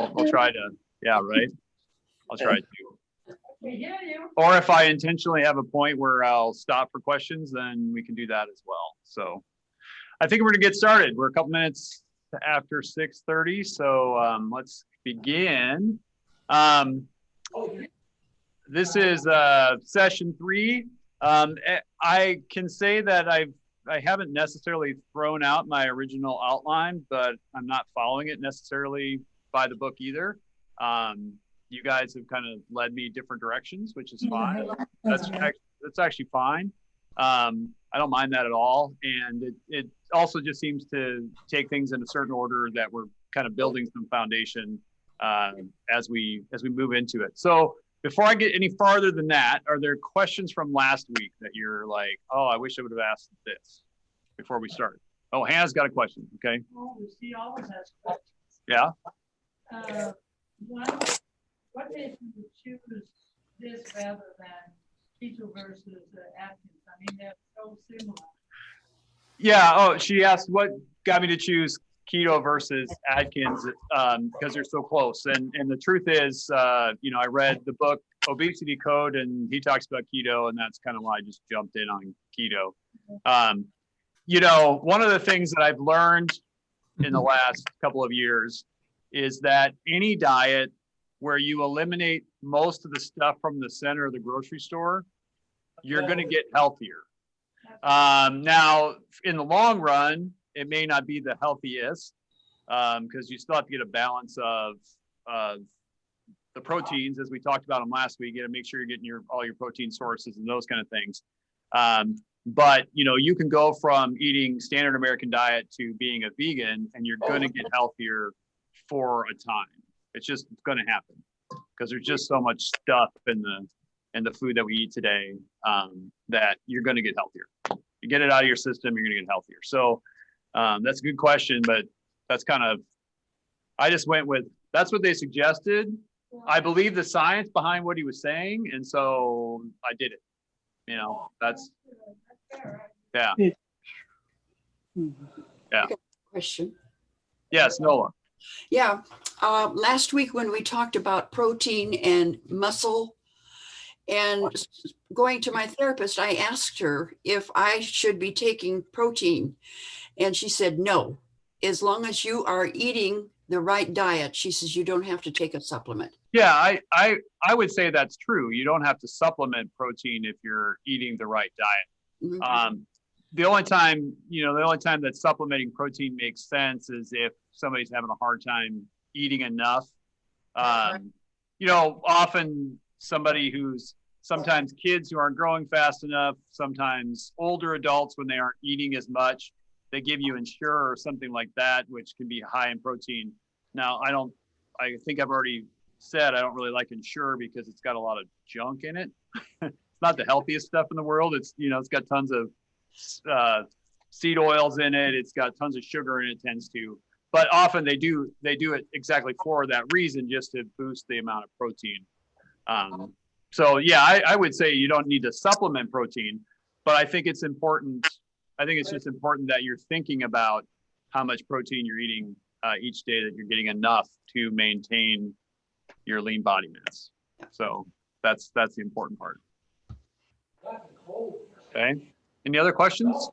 I'll try to, yeah, right. I'll try to. We hear you. Or if I intentionally have a point where I'll stop for questions, then we can do that as well. So I think we're gonna get started. We're a couple minutes after 6:30, so let's begin. This is session 3. I can say that I haven't necessarily thrown out my original outline, but I'm not following it necessarily by the book either. You guys have kind of led me different directions, which is fine. That's actually fine. I don't mind that at all. And it also just seems to take things in a certain order that we're kind of building some foundation as we move into it. So before I get any farther than that, are there questions from last week that you're like, oh, I wish I would have asked this before we start? Oh, Hannah's got a question. Okay. Oh, she always has questions. Yeah. What made you choose this rather than keto versus Atkins? I mean, they're so similar. Yeah. Oh, she asked what got me to choose keto versus Atkins because they're so close. And the truth is, I read the book Obesity Code, and he talks about keto, and that's kind of why I just jumped in on keto. One of the things that I've learned in the last couple of years is that any diet where you eliminate most of the stuff from the center of the grocery store, you're going to get healthier. Now, in the long run, it may not be the healthiest because you still have to get a balance of the proteins, as we talked about them last week. You got to make sure you're getting all your protein sources and those kind of things. But you can go from eating standard American diet to being a vegan, and you're going to get healthier for a time. It's just going to happen because there's just so much stuff in the food that we eat today that you're going to get healthier. You get it out of your system, you're going to get healthier. So that's a good question, but that's I just went with, that's what they suggested. I believe the science behind what he was saying. And so I did it, that's yeah. Yeah. Question. Yes, Nola. Yeah. Last week when we talked about protein and muscle and going to my therapist, I asked her if I should be taking protein. And she said, no, as long as you are eating the right diet, she says, you don't have to take a supplement. Yeah, I would say that's true. You don't have to supplement protein if you're eating the right diet. Mm-hmm. The only time that supplementing protein makes sense is if somebody's having a hard time eating enough. Often sometimes kids who aren't growing fast enough, sometimes older adults when they aren't eating as much, they give you Ensure or something like that, which can be high in protein. Now, I think I've already said I don't really like Ensure because it's got a lot of junk in it. It's not the healthiest stuff in the world. It's got tons of seed oils in it. It's got tons of sugar in it, tends to. But often they do it exactly for that reason, just to boost the amount of protein. So yeah, I would say you don't need to supplement protein, but I think it's important. I think it's just important that you're thinking about how much protein you're eating each day, that you're getting enough to maintain your lean body mass. So that's the important part. Okay. Any other questions?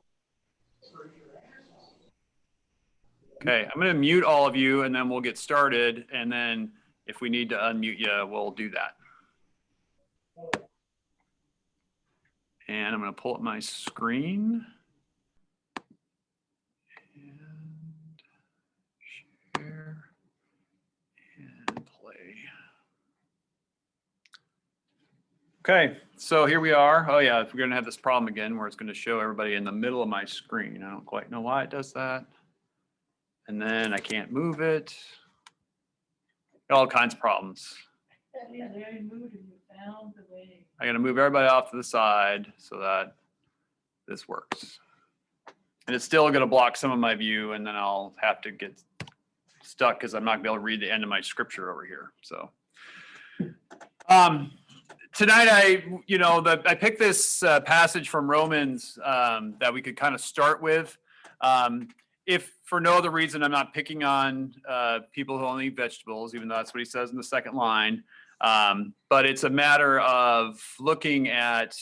Okay, I'm going to mute all of you and then we'll get started. And then if we need to unmute you, we'll do that. And I'm going to pull up my screen. And share and play. Okay, so here we are. Oh yeah, we're going to have this problem again where it's going to show everybody in the middle of my screen. I don't quite know why it does that. And then I can't move it. All kinds of problems. I got to move everybody off to the side so that this works. And it's still going to block some of my view, and then I'll have to get stuck because I'm not going to be able to read the end of my scripture over here. So tonight I picked this passage from Romans that we could kind of start with. if for no other reason, I'm not picking on people who only eat vegetables, even though that's what he says in the second line. But it's a matter of looking at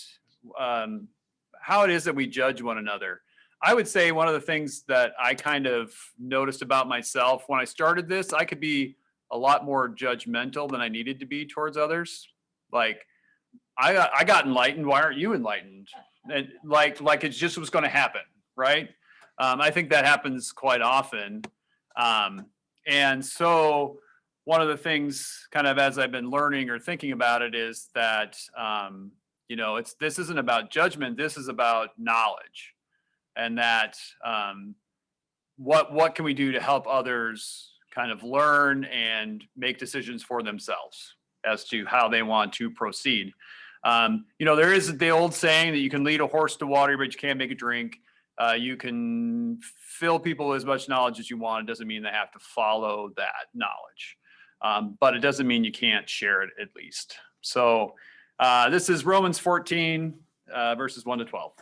how it is that we judge one another. I would say one of the things that I kind of noticed about myself when I started this, I could be a lot more judgmental than I needed to be towards others. Like I got enlightened. Why aren't you enlightened? And like it just was going to happen, right? I think that happens quite often. And so one of the things kind of as I've been learning or thinking about it is that, this isn't about judgment. This is about knowledge. And that what can we do to help others kind of learn and make decisions for themselves as to how they want to proceed. There is the old saying that you can lead a horse to water, but you can't make it drink. You can fill people with as much knowledge as you want. It doesn't mean they have to follow that knowledge. But it doesn't mean you can't share it at least. So this is Romans 14, verses 1 to 12.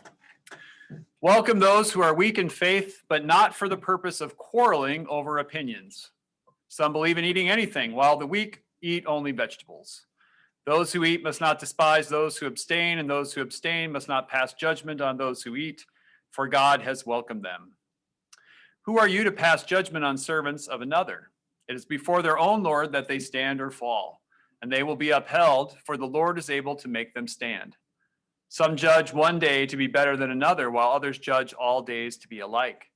Welcome those who are weak in faith, but not for the purpose of quarreling over opinions. Some believe in eating anything, while the weak eat only vegetables. Those who eat must not despise those who abstain, and those who abstain must not pass judgment on those who eat, for God has welcomed them. Who are you to pass judgment on servants of another? It is before their own Lord that they stand or fall, and they will be upheld, for the Lord is able to make them stand. Some judge one day to be better than another, while others judge all days to be alike.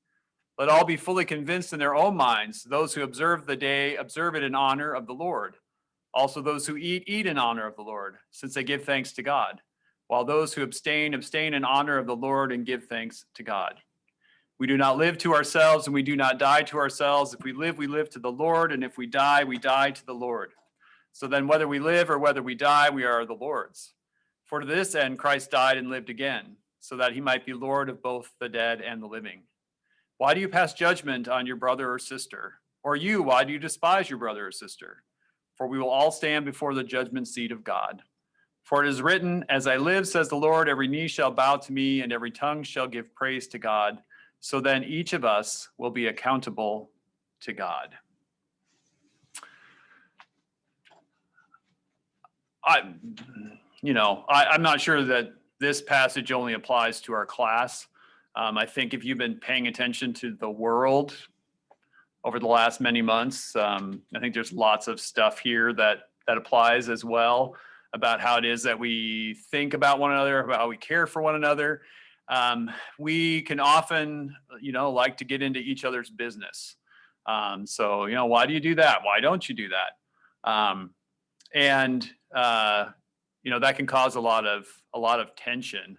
Let all be fully convinced in their own minds. Those who observe the day, observe it in honor of the Lord. Also those who eat, eat in honor of the Lord, since they give thanks to God. While those who abstain, abstain in honor of the Lord and give thanks to God. We do not live to ourselves, and we do not die to ourselves. If we live to the Lord, and if we die to the Lord. So then whether we live or whether we die, we are the Lord's. For to this end Christ died and lived again, so that he might be Lord of both the dead and the living. Why do you pass judgment on your brother or sister? Or you, why do you despise your brother or sister? For we will all stand before the judgment seat of God. For it is written, as I live, says the Lord, every knee shall bow to me, and every tongue shall give praise to God. So then each of us will be accountable to God. I'm not sure that this passage only applies to our class. I think if you've been paying attention to the world over the last many months, I think there's lots of stuff here that applies as well about how it is that we think about one another, about how we care for one another. We can often, like to get into each other's business. So, why do you do that? Why don't you do that? That can cause a lot of tension.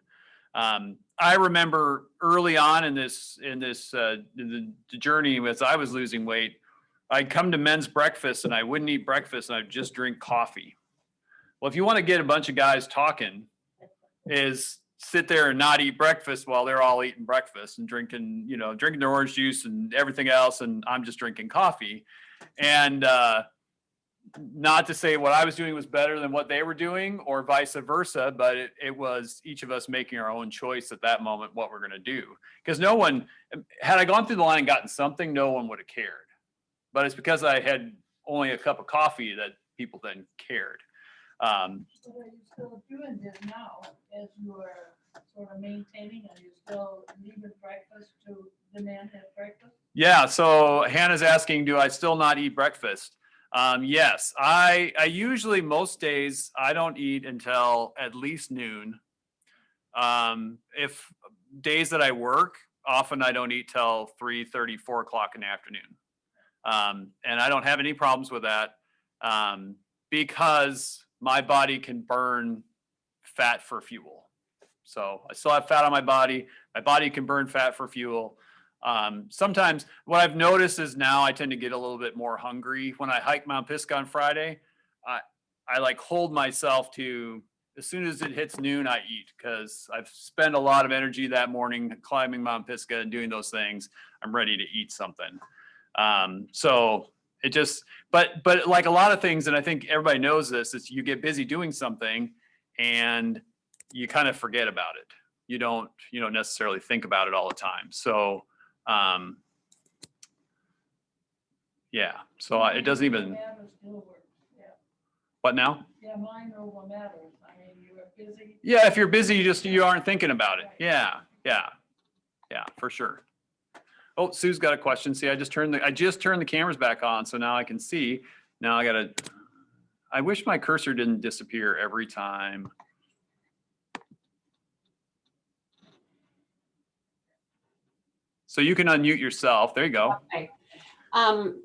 I remember early on in the journey as I was losing weight, I'd come to men's breakfast and I wouldn't eat breakfast and I'd just drink coffee. Well, if you want to get a bunch of guys talking, is sit there and not eat breakfast while they're all eating breakfast and drinking their orange juice and everything else, and I'm just drinking coffee. And not to say what I was doing was better than what they were doing or vice versa, but it was each of us making our own choice at that moment what we're going to do. Because no one, had I gone through the line and gotten something, no one would have cared. But it's because I had only a cup of coffee that people then cared. So are you still doing this now as you are sort of maintaining? Are you still leaving breakfast to the men at breakfast? Yeah, so Hannah's asking, do I still not eat breakfast? Yes, I usually most days I don't eat until at least noon. If days that I work, often I don't eat till 3:30, 4 o'clock in the afternoon. And I don't have any problems with that because my body can burn fat for fuel. So I still have fat on my body. My body can burn fat for fuel. Sometimes what I've noticed is now I tend to get a little bit more hungry. When I hike Mount Pisgah on Friday, I like hold myself to, as soon as it hits noon, I eat, because I've spent a lot of energy that morning climbing Mount Pisgah and doing those things. I'm ready to eat something. So it just, but like a lot of things, and I think everybody knows this, is you get busy doing something and you kind of forget about it. You don't necessarily think about it all the time. So, Yeah. So it doesn't even, Matter still works, yeah. what now? Yeah, mind over matters. I mean, you are busy. Yeah. If you're busy, you aren't thinking about it. Yeah. Yeah. Yeah, for sure. Oh, Sue's got a question. See, I just turned the cameras back on, so now I can see. Now I wish my cursor didn't disappear every time. So you can unmute yourself. There you go. Okay.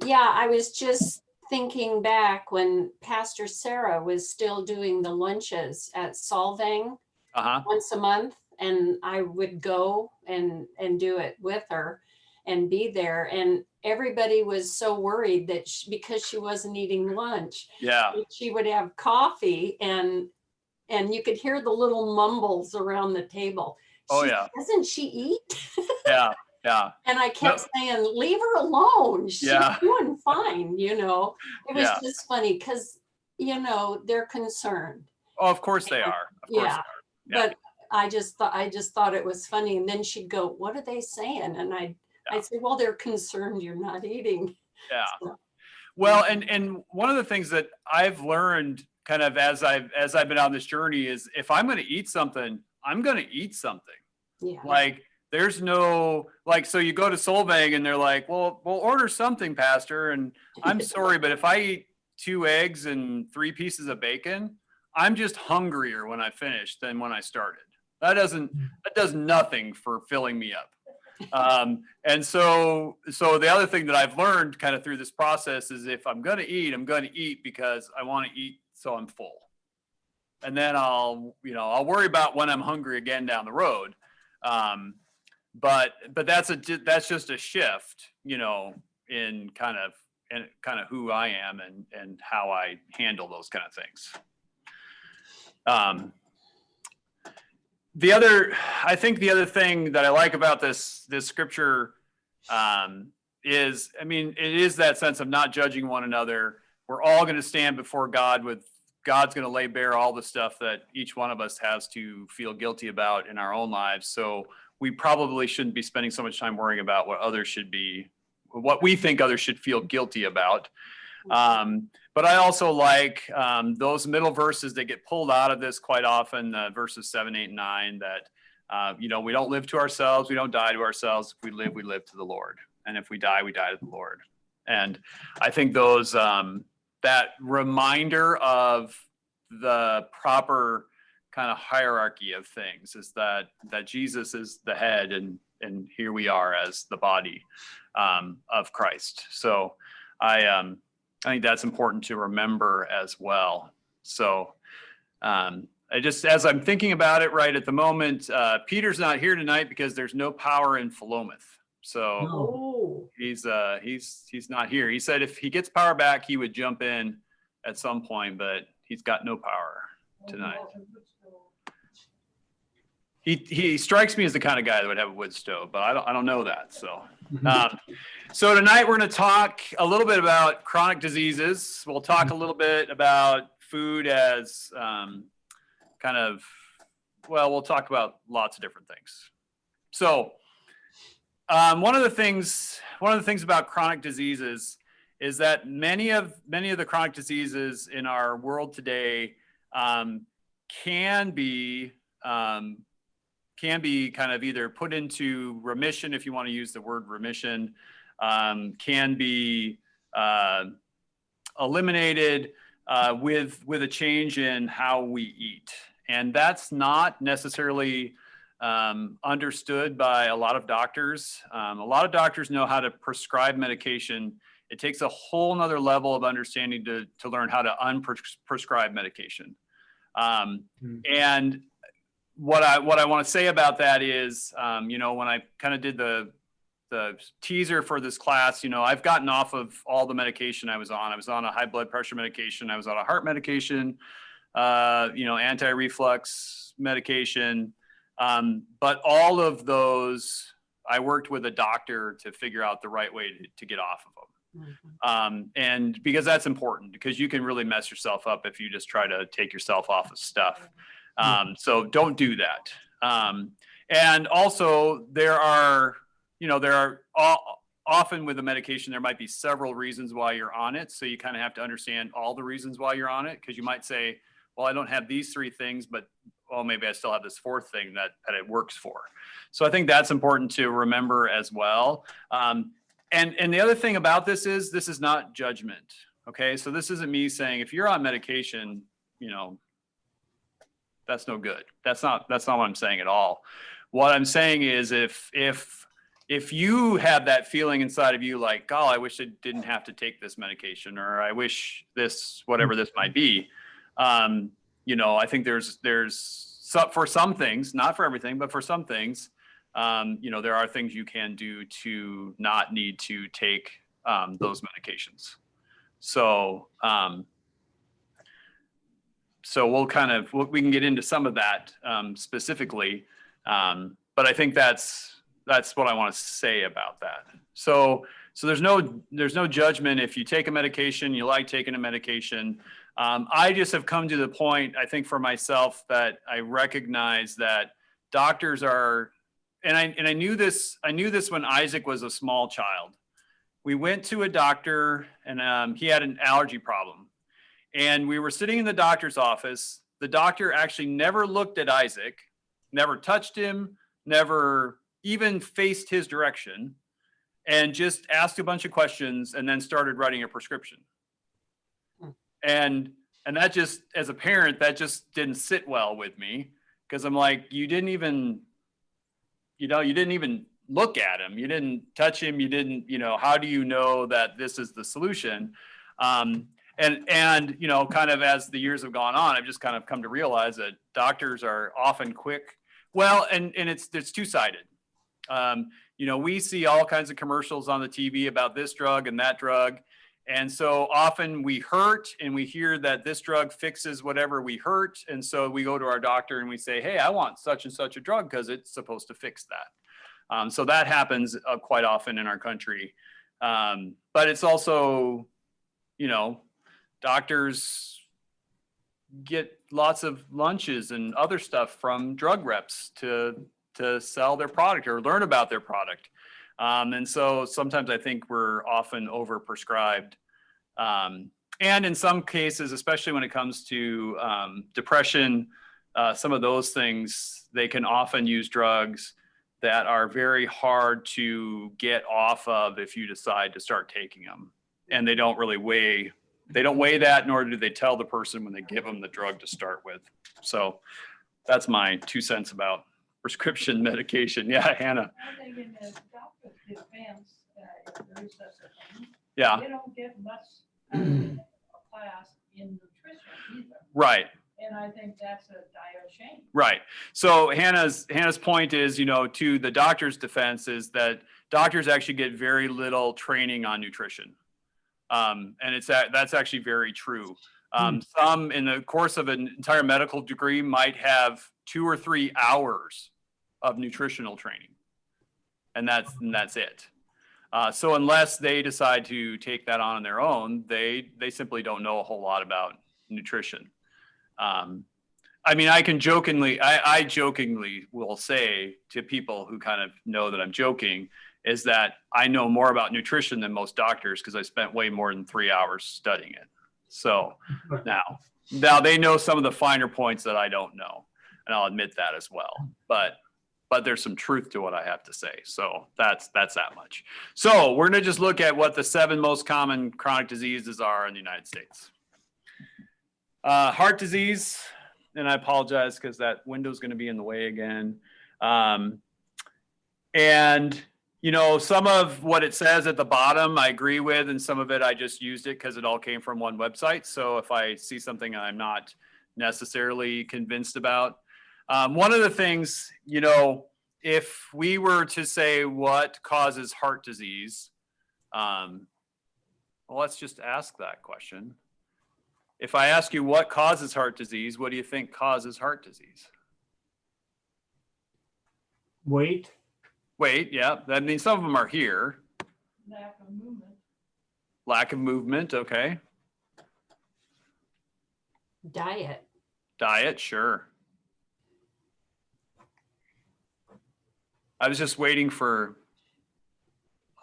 Yeah, I was just thinking back when Pastor Sarah was still doing the lunches at Solvang Uh-huh. once a month, and I would go and do it with her and be there. And everybody was so worried that because she wasn't eating lunch, Yeah. she would have coffee, and you could hear the little mumbles around the table. Oh, yeah. Doesn't she eat? Yeah. Yeah. And I kept saying, leave her alone. She's Yeah. doing fine, you know. It was Yeah. just funny because, you know, they're concerned. Oh, of course they are. Of course Yeah. they are. Yeah. But I just thought it was funny. And then she'd go, what are they saying? And I'd say, well, they're concerned you're not eating. Yeah. So, Well, and one of the things that I've learned kind of as I've been on this journey is if I'm going to eat something, I'm going to eat something. yeah. Like there's no, like, so you go to Solvang and they're like, well, we'll order something, Pastor. And I'm sorry, but if I eat 2 eggs and 3 pieces of bacon, I'm just hungrier when I finish than when I started. That does nothing for filling me up. And so the other thing that I've learned kind of through this process is if I'm going to eat because I want to eat so I'm full. And then I'll worry about when I'm hungry again down the road. But that's just a shift, you know, in kind of who I am and how I handle those kind of things. I think the other thing that I like about this scripture is, I mean, it is that sense of not judging one another. We're all going to stand before God God's going to lay bare all the stuff that each one of us has to feel guilty about in our own lives. So we probably shouldn't be spending so much time worrying about what we think others should feel guilty about. But I also like those middle verses that get pulled out of this quite often, verses 7, 8, and 9, that, you know, we don't live to ourselves. We don't die to ourselves. If we live to the Lord. And if we die to the Lord. And I think those, that reminder of the proper kind of hierarchy of things is that Jesus is the head and here we are as the body of Christ. So I think that's important to remember as well. So as I'm thinking about it right at the moment, Peter's not here tonight because there's no power in Philomath. So Oh, he's not here. He said if he gets power back, he would jump in at some point, but he's got no power tonight. He strikes me as the kind of guy that would have a wood stove, but I don't know that. So, so tonight we're going to talk a little bit about chronic diseases. We'll talk a little bit about food as we'll talk about lots of different things. So, one of the things about chronic diseases is that many of the chronic diseases in our world today can be kind of either put into remission, if you want to use the word remission, can be eliminated with a change in how we eat. And that's not necessarily understood by a lot of doctors. A lot of doctors know how to prescribe medication. It takes a whole nother level of understanding to learn how to unprescribe medication. And what I want to say about that is, you know, when I kind of did the teaser for this class, you know, I've gotten off of all the medication I was on. I was on a high blood pressure medication. I was on a heart medication, you know, anti-reflux medication. But all of those, I worked with a doctor to figure out the right way to get off of them. And because that's important, because you can really mess yourself up if you just try to take yourself off of stuff. So don't do that. And also there are often with a medication, there might be several reasons why you're on it. So you kind of have to understand all the reasons why you're on it. Cause you might say, well, I don't have these 3 things, but well, maybe I still have this 4th thing that it works for. So I think that's important to remember as well. And the other thing about this is not judgment. Okay. So this isn't me saying, if you're on medication, you know, that's no good. That's not what I'm saying at all. What I'm saying is if you have that feeling inside of you, like, oh, I wish I didn't have to take this medication, or I wish this, whatever this might be, you know, I think there's for some things, not for everything, but for some things, you know, there are things you can do to not need to take those medications. So, so we can get into some of that specifically, but I think that's what I want to say about that. So there's no judgment if you take a medication, you like taking a medication. I just have come to the point, I think for myself, that I recognize that doctors are, and I knew this when Isaac was a small child. We went to a doctor and he had an allergy problem. And we were sitting in the doctor's office. The doctor actually never looked at Isaac, never touched him, never even faced his direction, and just asked a bunch of questions and then started writing a prescription. And that just, as a parent, that just didn't sit well with me, because I'm like, you didn't even look at him. You didn't touch him. You didn't, you know, how do you know that this is the solution? And, you know, kind of as the years have gone on, I've just kind of come to realize that doctors are often quick. Well, and it's 2-sided. You know, we see all kinds of commercials on the TV about this drug and that drug. And so often we hurt and we hear that this drug fixes whatever we hurt. And so we go to our doctor and we say, hey, I want such and such a drug because it's supposed to fix that. So that happens quite often in our country. But it's also, you know, doctors get lots of lunches and other stuff from drug reps to sell their product or learn about their product. And so sometimes I think we're often overprescribed. And in some cases, especially when it comes to depression, some of those things, they can often use drugs that are very hard to get off of if you decide to start taking them. And they don't really weigh that, nor do they tell the person when they give them the drug to start with. So that's my 2 cents about prescription medication. Yeah, Hannah. I think in the doctor's defense, if there is such a thing, Yeah. they don't get much a class in nutrition either. Right. And I think that's a dire shame. Right. So Hannah's point is, you know, to the doctor's defense, is that doctors actually get very little training on nutrition. And that's actually very true. Some in the course of an entire medical degree might have 2 or 3 hours of nutritional training, and that's it. So unless they decide to take that on their own, they simply don't know a whole lot about nutrition. I mean, I jokingly will say to people who kind of know that I'm joking, is that I know more about nutrition than most doctors because I spent way more than 3 hours studying it. So now they know some of the finer points that I don't know, and I'll admit that as well. But there's some truth to what I have to say. So that's that much. So we're going to just look at what the 7 most common chronic diseases are in the United States. Heart disease, and I apologize because that window's going to be in the way again. And you know, some of what it says at the bottom, I agree with, and some of it, I just used it because it all came from one website. So if I see something I'm not necessarily convinced about. One of the things, you know, if we were to say what causes heart disease, well, let's just ask that question. If I ask you what causes heart disease, what do you think causes heart disease? Weight. Weight, yeah. I mean, some of them are here. Lack of movement. Lack of movement, okay. Diet. Diet, sure. I was just waiting for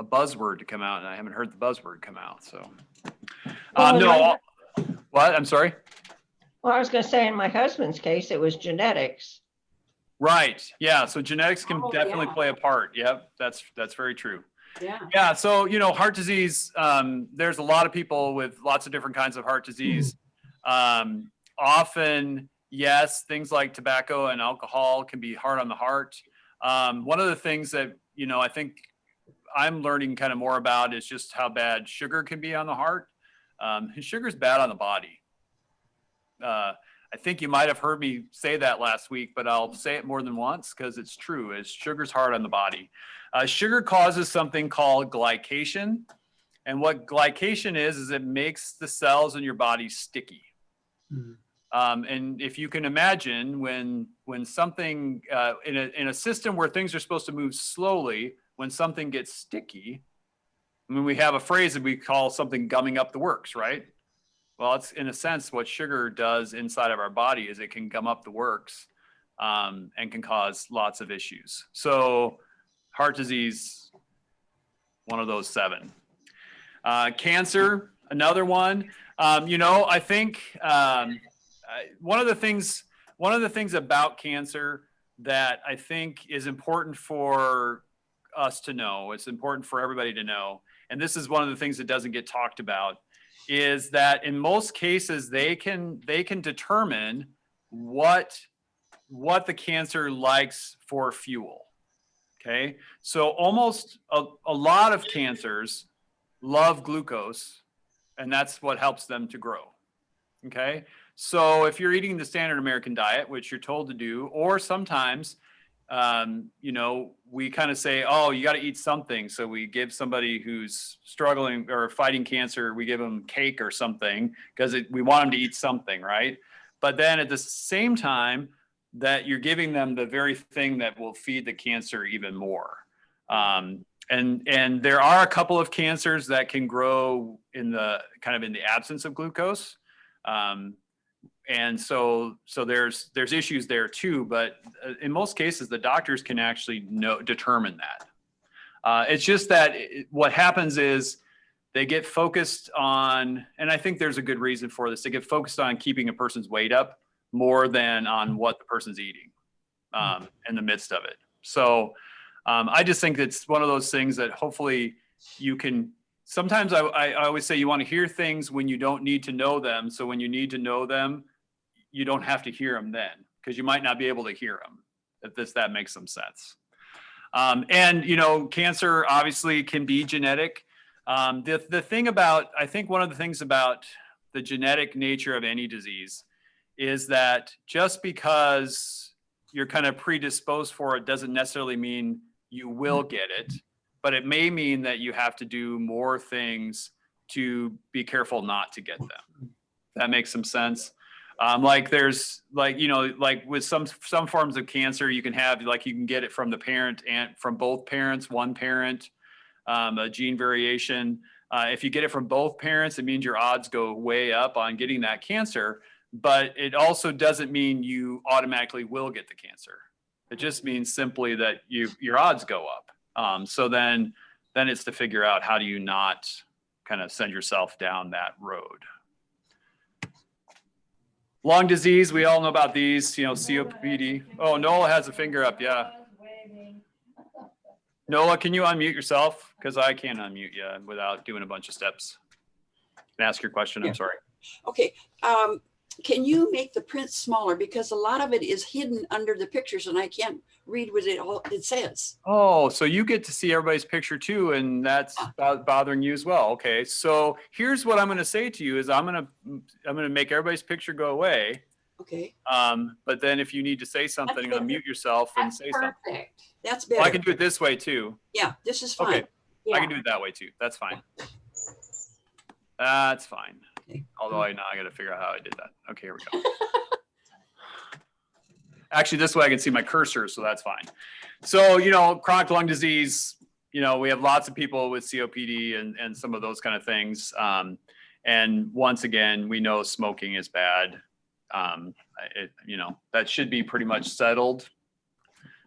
a buzzword to come out, and I haven't heard the buzzword come out. So, Well, no, what? I'm sorry. Well, I was going to say in my husband's case, it was genetics. Right. Yeah. So genetics can Oh, definitely yeah. play a part. Yep. That's very true. Yeah. Yeah. So, heart disease, there's a lot of people with lots of different kinds of heart disease. Often, yes, things like tobacco and alcohol can be hard on the heart. One of the things that, I think I'm learning kind of more about is just how bad sugar can be on the heart. Sugar is bad on the body. I think you might have heard me say that last week, but I'll say it more than once because it's true. Sugar's hard on the body. Sugar causes something called glycation. And what glycation is it makes the cells in your body sticky. And if you can imagine when something in a system where things are supposed to move slowly, when something gets sticky, I mean, we have a phrase that we call something gumming up the works, right? Well, it's in a sense what sugar does inside of our body is it can gum up the works and can cause lots of issues. So heart disease, one of those 7. Cancer, another one. I think one of the things about cancer that I think is important for us to know, it's important for everybody to know, and this is one of the things that doesn't get talked about, is that in most cases they can determine what the cancer likes for fuel. Okay, so almost a lot of cancers love glucose, and that's what helps them to grow. Okay, so if you're eating the standard American diet, which you're told to do, or sometimes we kind of say, oh, you got to eat something. So we give somebody who's struggling or fighting cancer, we give them cake or something because we want them to eat something, right? But then at the same time that you're giving them the very thing that will feed the cancer even more. And there are a couple of cancers that can grow in the absence of glucose. And so there's issues there too, but in most cases, the doctors can actually determine that. It's just that what happens is they get focused on, and I think there's a good reason for this, they get focused on keeping a person's weight up more than on what the person's eating in the midst of it. So I just think it's one of those things that hopefully you can. Sometimes I always say you want to hear things when you don't need to know them. So when you need to know them, you don't have to hear them then, because you might not be able to hear them, if that makes some sense. And, cancer obviously can be genetic. The thing about, I think one of the things about the genetic nature of any disease is that just because you're kind of predisposed for it doesn't necessarily mean you will get it, but it may mean that you have to do more things to be careful not to get them. That makes some sense. Like with some forms of cancer, you can get it from the parent and from both parents, one parent, a gene variation. If you get it from both parents, it means your odds go way up on getting that cancer, but it also doesn't mean you automatically will get the cancer. It just means simply that your odds go up. So then it's to figure out how do you not kind of send yourself down that road. Lung disease, we all know about these, COPD. Oh, Nola has a finger up, yeah. Nola, can you unmute yourself? Because I can't unmute you without doing a bunch of steps. Can I ask your question? I'm sorry. Okay. Can you make the print smaller? Because a lot of it is hidden under the pictures and I can't read what it says. Oh, so you get to see everybody's picture too, and that's bothering you as well. Okay, so here's what I'm going to say to you is I'm going to make everybody's picture go away. Okay. But then if you need to say something, unmute yourself and say something. Perfect. That's better. Well, I can do it this way too. Yeah, this is fine. Okay, Yeah. I can do it that way too. That's fine. That's fine. Okay. Although now I got to figure out how I did that. Okay, here we go. Actually, this way I can see my cursor, so that's fine. So, chronic lung disease, we have lots of people with COPD and some of those kind of things. And once again, we know smoking is bad. That should be pretty much settled,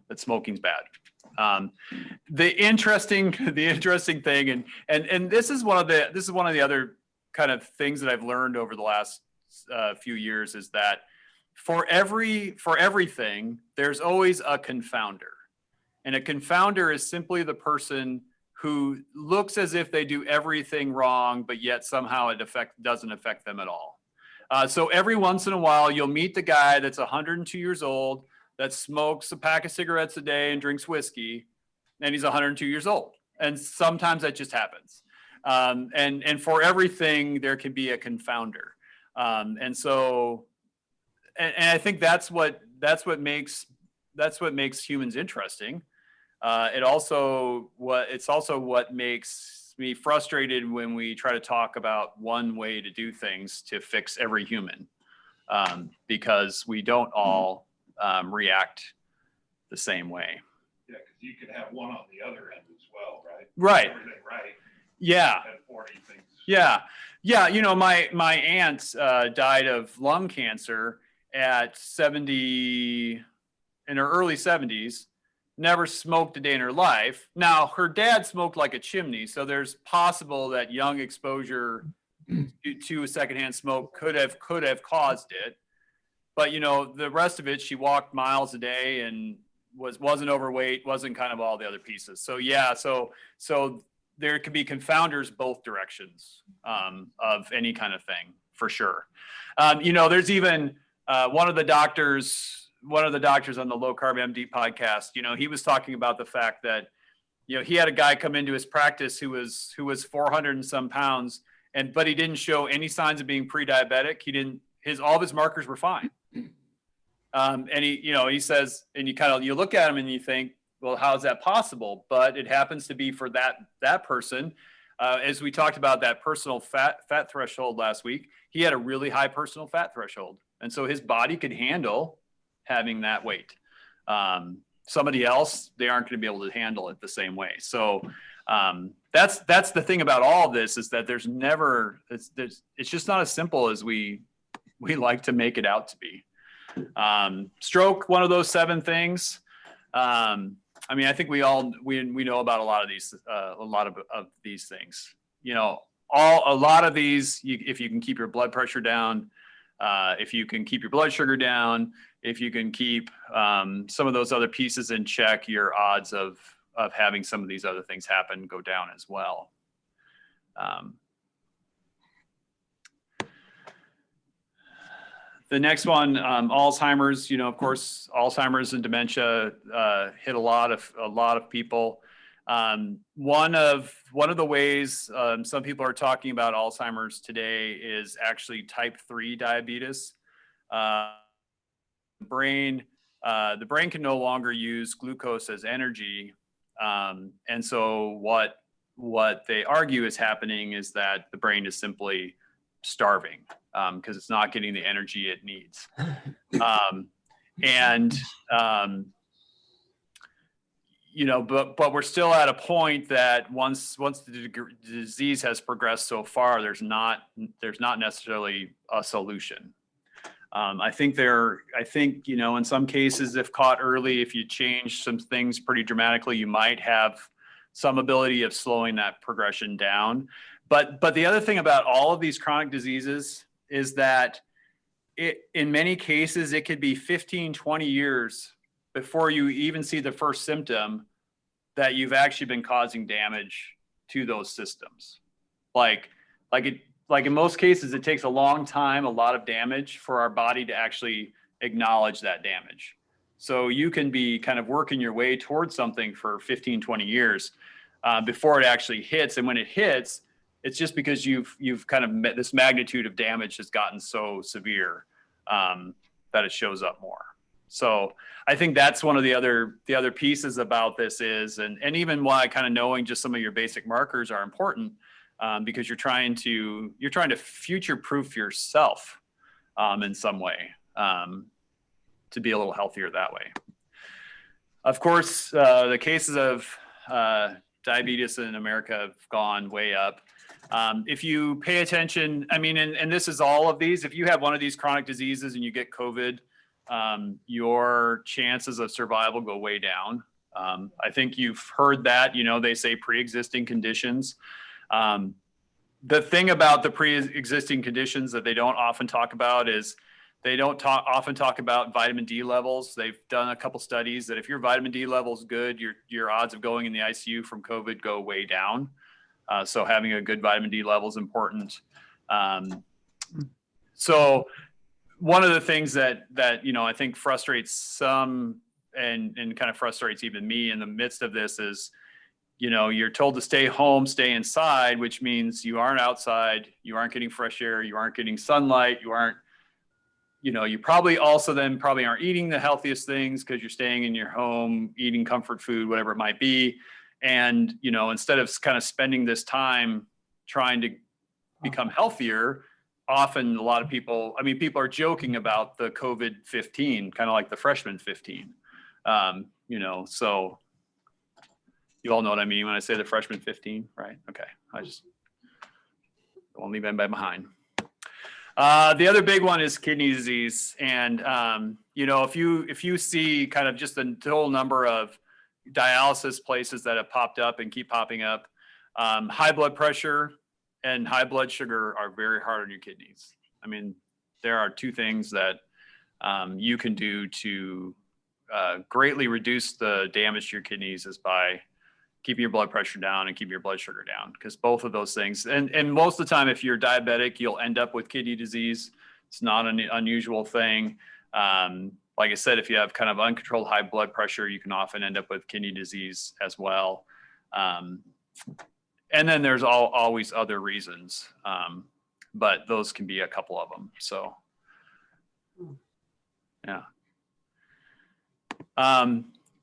that smoking's bad. The interesting thing, and this is one of the other kind of things that I've learned over the last few years, is that for everything, there's always a confounder. And a confounder is simply the person who looks as if they do everything wrong, but yet somehow it doesn't affect them at all. So every once in a while, you'll meet the guy that's 102 years old, that smokes a pack of cigarettes a day and drinks whiskey, and he's 102 years old. And sometimes that just happens. And for everything, there can be a confounder. And I think that's what makes humans interesting. It's also what makes me frustrated when we try to talk about one way to do things to fix every human, because we don't all react the same way. Yeah, because you could have one on the other end as well, right? Right. Everything right. Yeah. And 40 things. Yeah. Yeah. You know, my aunt died of lung cancer at 70, in her early 70s, never smoked a day in her life. Now, her dad smoked like a chimney, so there's possible that young exposure to a secondhand smoke could have caused it. But, you know, the rest of it, she walked miles a day and wasn't overweight, wasn't kind of all the other pieces. So, yeah, so there could be confounders both directions of any kind of thing, for sure. You know, there's even one of the doctors on the Low Carb MD podcast, you know, he was talking about the fact that, you know, he had a guy come into his practice who was 400 and some pounds, but he didn't show any signs of being pre-diabetic. All of his markers were fine. And he says, and you look at him and you think, well, how is that possible? But it happens to be for that person. As we talked about that personal fat threshold last week, he had a really high personal fat threshold. And so his body could handle having that weight. Somebody else, they aren't going to be able to handle it the same way. So that's the thing about all of this, is that it's just not as simple as we like to make it out to be. Stroke, one of those 7 things. I mean, I think we know about a lot of these things. You know, a lot of these, if you can keep your blood pressure down, if you can keep your blood sugar down, if you can keep some of those other pieces in check, your odds of having some of these other things happen go down as well. The next one, Alzheimer's. You know, of course, Alzheimer's and dementia hit a lot of people. One of the ways some people are talking about Alzheimer's today is actually type 3 diabetes. The brain can no longer use glucose as energy, and so what they argue is happening is that the brain is simply starving because it's not getting the energy it needs. You know, but we're still at a point that once the disease has progressed so far, there's not necessarily a solution. I think, you know, in some cases, if caught early, if you change some things pretty dramatically, you might have some ability of slowing that progression down. But the other thing about all of these chronic diseases is that in many cases, it could be 15, 20 years before you even see the first symptom that you've actually been causing damage to those systems. Like in most cases, it takes a long time, a lot of damage for our body to actually acknowledge that damage. So you can be kind of working your way towards something for 15, 20 years before it actually hits. And when it hits, it's just because you've kind of met this magnitude of damage has gotten so severe that it shows up more. So I think that's one of the other pieces about this is, and even why kind of knowing just some of your basic markers are important, because you're trying to future-proof yourself in some way to be a little healthier that way. Of course, the cases of diabetes in America have gone way up. If you pay attention, I mean, and this is all of these, if you have one of these chronic diseases and you get COVID, your chances of survival go way down. I think you've heard that, they say pre-existing conditions. The thing about the pre-existing conditions that they don't often talk about is they don't often talk about vitamin D levels. They've done a couple studies that if your vitamin D level is good, your odds of going in the ICU from COVID go way down. So having a good vitamin D level is important. So one of the things that I think frustrates some and kind of frustrates even me in the midst of this is, you're told to stay home, stay inside, which means you aren't outside, you aren't getting fresh air, you aren't getting sunlight, you aren't, you probably also then probably aren't eating the healthiest things because you're staying in your home, eating comfort food, whatever it might be. And, instead of kind of spending this time trying to become healthier, often a lot of people are joking about the COVID-15, kind of like the freshman 15, so you all know what I mean when I say the freshman 15, right? Okay. I just don't want to leave anybody behind. The other big one is kidney disease. And, if you see kind of just the total number of dialysis places that have popped up and keep popping up, high blood pressure and high blood sugar are very hard on your kidneys. I mean, there are two things that you can do to greatly reduce the damage to your kidneys is by keeping your blood pressure down and keeping your blood sugar down, because both of those things, and most of the time, if you're diabetic, you'll end up with kidney disease. It's not an unusual thing. Like I said, if you have kind of uncontrolled high blood pressure, you can often end up with kidney disease as well. And then there's always other reasons, but those can be a couple of them. So, yeah.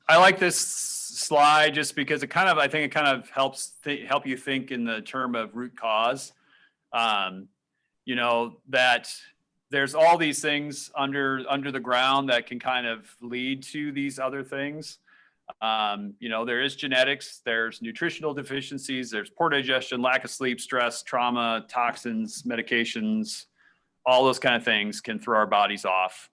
I like this slide just because I think it kind of helps help you think in the term of root cause. That there's all these things under the ground that can kind of lead to these other things. There is genetics, there's nutritional deficiencies, there's poor digestion, lack of sleep, stress, trauma, toxins, medications, all those kind of things can throw our bodies off.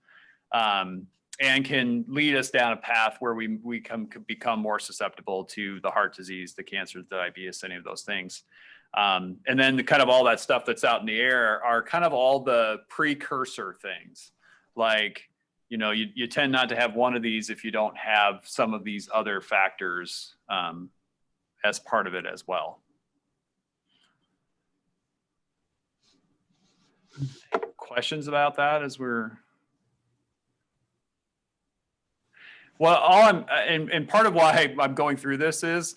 And can lead us down a path where we become more susceptible to the heart disease, the cancer, the diabetes, any of those things. And then kind of all that stuff that's out in the air are kind of all the precursor things. Like, you tend not to have one of these if you don't have some of these other factors as part of it as well. Questions about that as we're... Well, and part of why I'm going through this is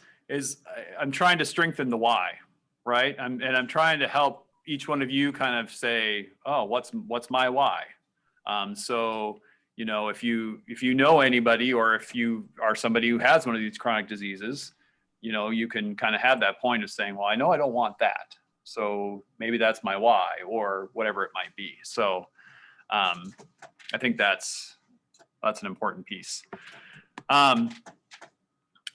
I'm trying to strengthen the why, right? I'm trying to help each one of you kind of say, oh, what's my why? So, if you know anybody, or if you are somebody who has one of these chronic diseases, you can kind of have that point of saying, well, I know I don't want that, so maybe that's my why, or whatever it might be. So, I think that's an important piece. I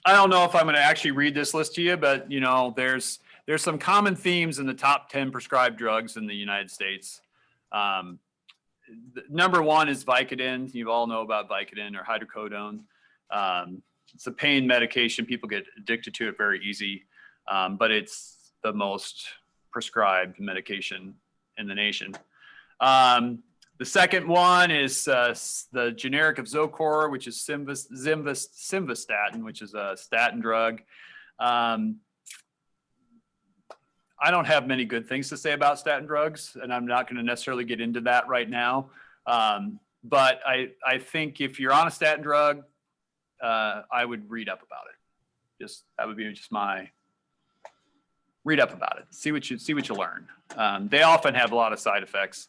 don't know if I'm going to actually read this list to you, but there's some common themes in the top 10 prescribed drugs in the United States. Number one is Vicodin. You all know about Vicodin or hydrocodone. It's a pain medication. People get addicted to it very easy, but it's the most prescribed medication in the nation. The second one is the generic of Zocor, which is simvastatin, which is a statin drug. I don't have many good things to say about statin drugs, and I'm not going to necessarily get into that right now. But I think if you're on a statin drug, I would read up about it. That would be just my read up about it. See what you learn. They often have a lot of side effects.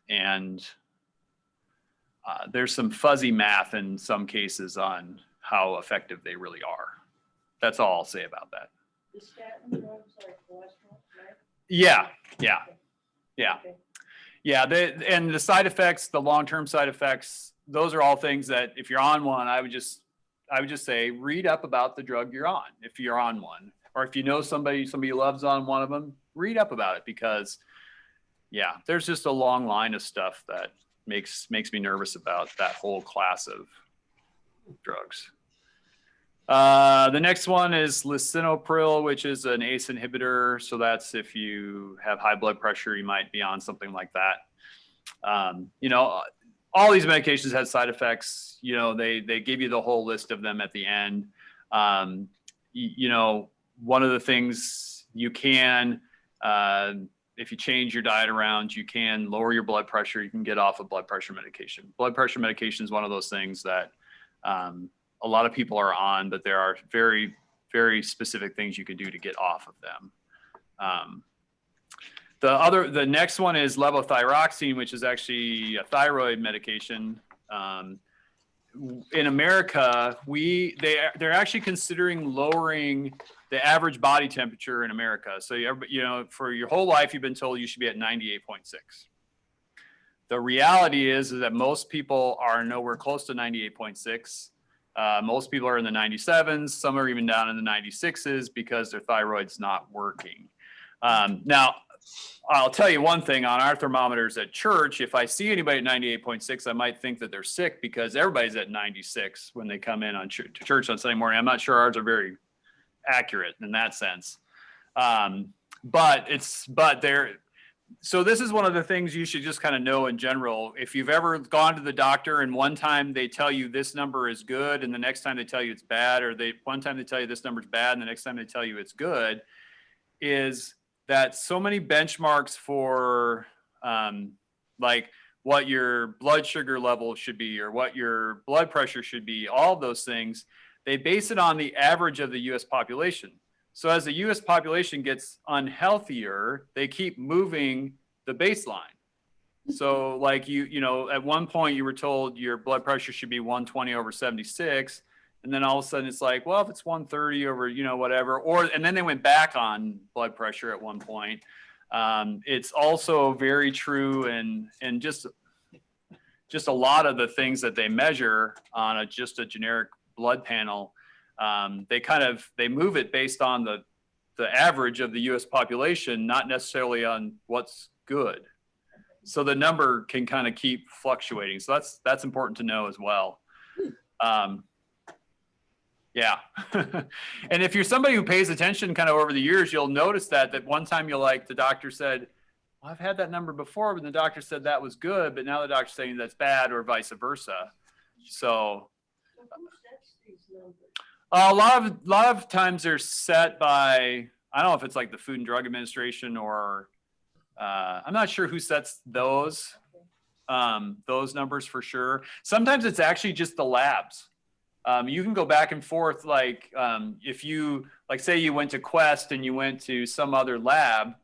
And there's some fuzzy math in some cases on how effective they really are. That's all I'll say about that. The statin drugs are cholesterol, right? Yeah. Okay. Yeah. And the side effects, the long-term side effects, those are all things that if you're on one, I would just say, read up about the drug you're on. If you're on one, or if you know somebody you love's on one of them, read up about it, because yeah, there's just a long line of stuff that makes me nervous about that whole class of drugs. The next one is lisinopril, which is an ACE inhibitor. So that's if you have high blood pressure, you might be on something like that. You know, all these medications have side effects. You know, they give you the whole list of them at the end. You know, one of the things you can, if you change your diet around, you can lower your blood pressure. You can get off of blood pressure medication. Blood pressure medication is one of those things that a lot of people are on, but there are very, very specific things you can do to get off of them. The next one is levothyroxine, which is actually a thyroid medication. In America, they're actually considering lowering the average body temperature in America. So you know, for your whole life, you've been told you should be at 98.6. The reality is that most people are nowhere close to 98.6. Most people are in the 97s. Some are even down in the 96s because their thyroid's not working. Now, I'll tell you one thing on our thermometers at church, if I see anybody at 98.6, I might think that they're sick because everybody's at 96 when they come in to church on Sunday morning. I'm not sure ours are very accurate in that sense. So this is one of the things you should just kind of know in general. If you've ever gone to the doctor and one time they tell you this number is good and the next time they tell you it's bad, or one time they tell you this number is bad and the next time they tell you it's good, is that so many benchmarks for like what your blood sugar level should be or what your blood pressure should be, all of those things, they base it on the average of the US population. So as the US population gets unhealthier, they keep moving the baseline. So like you know, at one point you were told your blood pressure should be 120/76. And then all of a sudden it's like, well, if it's 130/, you know, whatever, and then they went back on blood pressure at one point. It's also very true. And just a lot of the things that they measure on just a generic blood panel, they move it based on the average of the US population, not necessarily on what's good. So the number can kind of keep fluctuating. So that's important to know as well. Yeah. And if you're somebody who pays attention kind of over the years, you'll notice that one time the doctor said, well, I've had that number before, but the doctor said that was good, but now the doctor's saying that's bad, or vice versa. So who sets these numbers? a lot of times they're set by, I don't know if it's like the Food and Drug Administration or I'm not sure who sets those numbers for sure. Sometimes it's actually just the labs. You can go back and forth, like if you, like say you went to Quest and you went to some other lab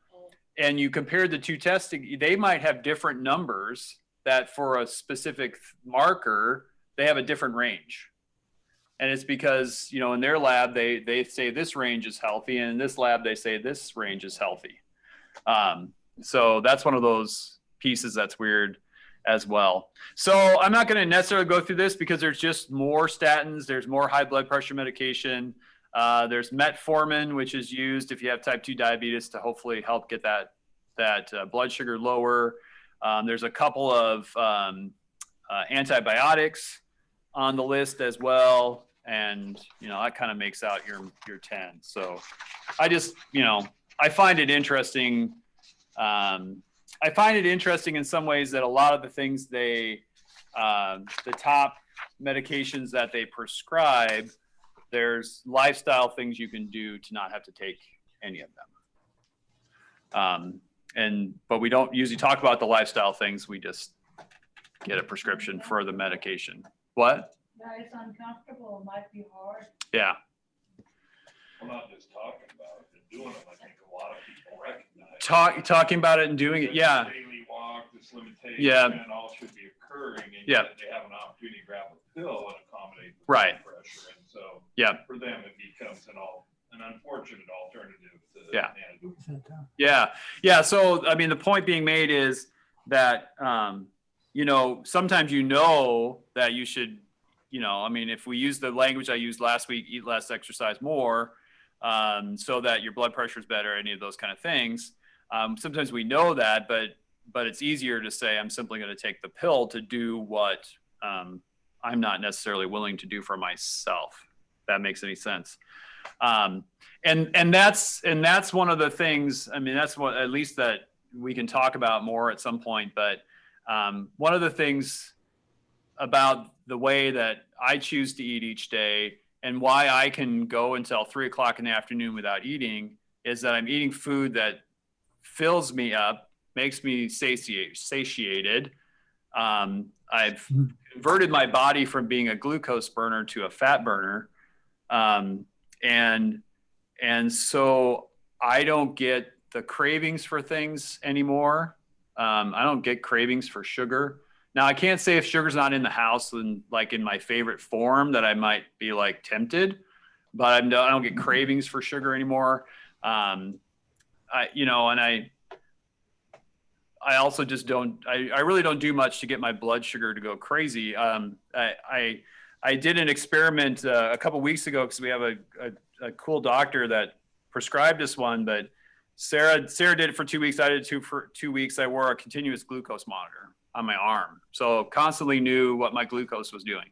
and you compared the two testing, they might have different numbers that for a specific marker, they have a different range. And it's because, you know, in their lab, they say this range is healthy, and in this lab, they say this range is healthy. So that's one of those pieces that's weird as well. So I'm not going to necessarily go through this because there's just more statins. There's more high blood pressure medication. There's metformin, which is used if you have type 2 diabetes to hopefully help get that blood sugar lower. There's a couple of antibiotics on the list as well. And, you know, that kind of makes out your 10. So I just, you know, I find it interesting. I find it interesting in some ways that a lot of the things the top medications that they prescribe, there's lifestyle things you can do to not have to take any of them. But we don't usually talk about the lifestyle things. We just get a prescription for the medication. What? Yeah, it's uncomfortable, it might be hard. Yeah. Well, not just talking about it, but doing it, I think a lot of people recognize. Talking about it and doing it, yeah. Daily walk, this limitation, Yeah. and all should be occurring, and Yeah. yet they have an opportunity to grab a pill and accommodate the Right. blood pressure, and so Yeah. for them, it becomes an unfortunate alternative to Yeah. management. Yeah. So, I mean, the point being made is that, you know, sometimes you know that you should, you know, I mean, if we use the language I used last week, eat less, exercise more, so that your blood pressure is better, any of those kind of things. Sometimes we know that, but it's easier to say, I'm simply going to take the pill to do what I'm not necessarily willing to do for myself. that makes any sense. And that's one of the things, I mean, that's what, at least that we can talk about more at some point, but one of the things about the way that I choose to eat each day and why I can go until 3 o'clock in the afternoon without eating is that I'm eating food that fills me up, makes me satiated. I've converted my body from being a glucose burner to a fat burner. And so I don't get the cravings for things anymore. I don't get cravings for sugar. Now, I can't say if sugar's not in the house and like in my favorite form that I might be like tempted, but I don't get cravings for sugar anymore. I also just don't, I really don't do much to get my blood sugar to go crazy. I did an experiment a couple weeks ago because we have a cool doctor that prescribed us one, but Sarah did it for 2 weeks. I did it for 2 weeks. I wore a continuous glucose monitor on my arm. So constantly knew what my glucose was doing.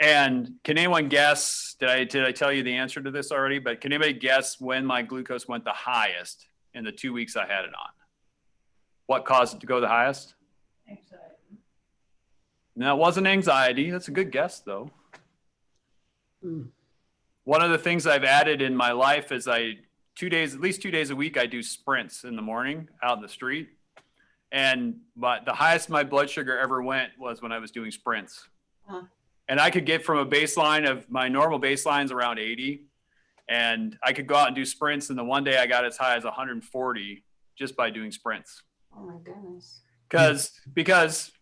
And can anyone guess, did I tell you the answer to this already? But can anybody guess when my glucose went the highest in the 2 weeks I had it on? What caused it to go the highest? Anxiety. No, it wasn't anxiety. That's a good guess though. One of the things I've added in my life is at least 2 days a week, I do sprints in the morning out in the street. And the highest my blood sugar ever went was when I was doing sprints. And I could get from a baseline of my normal baseline's around 80. And I could go out and do sprints. And the one day I got as high as 140 just by doing sprints. Oh my goodness. Because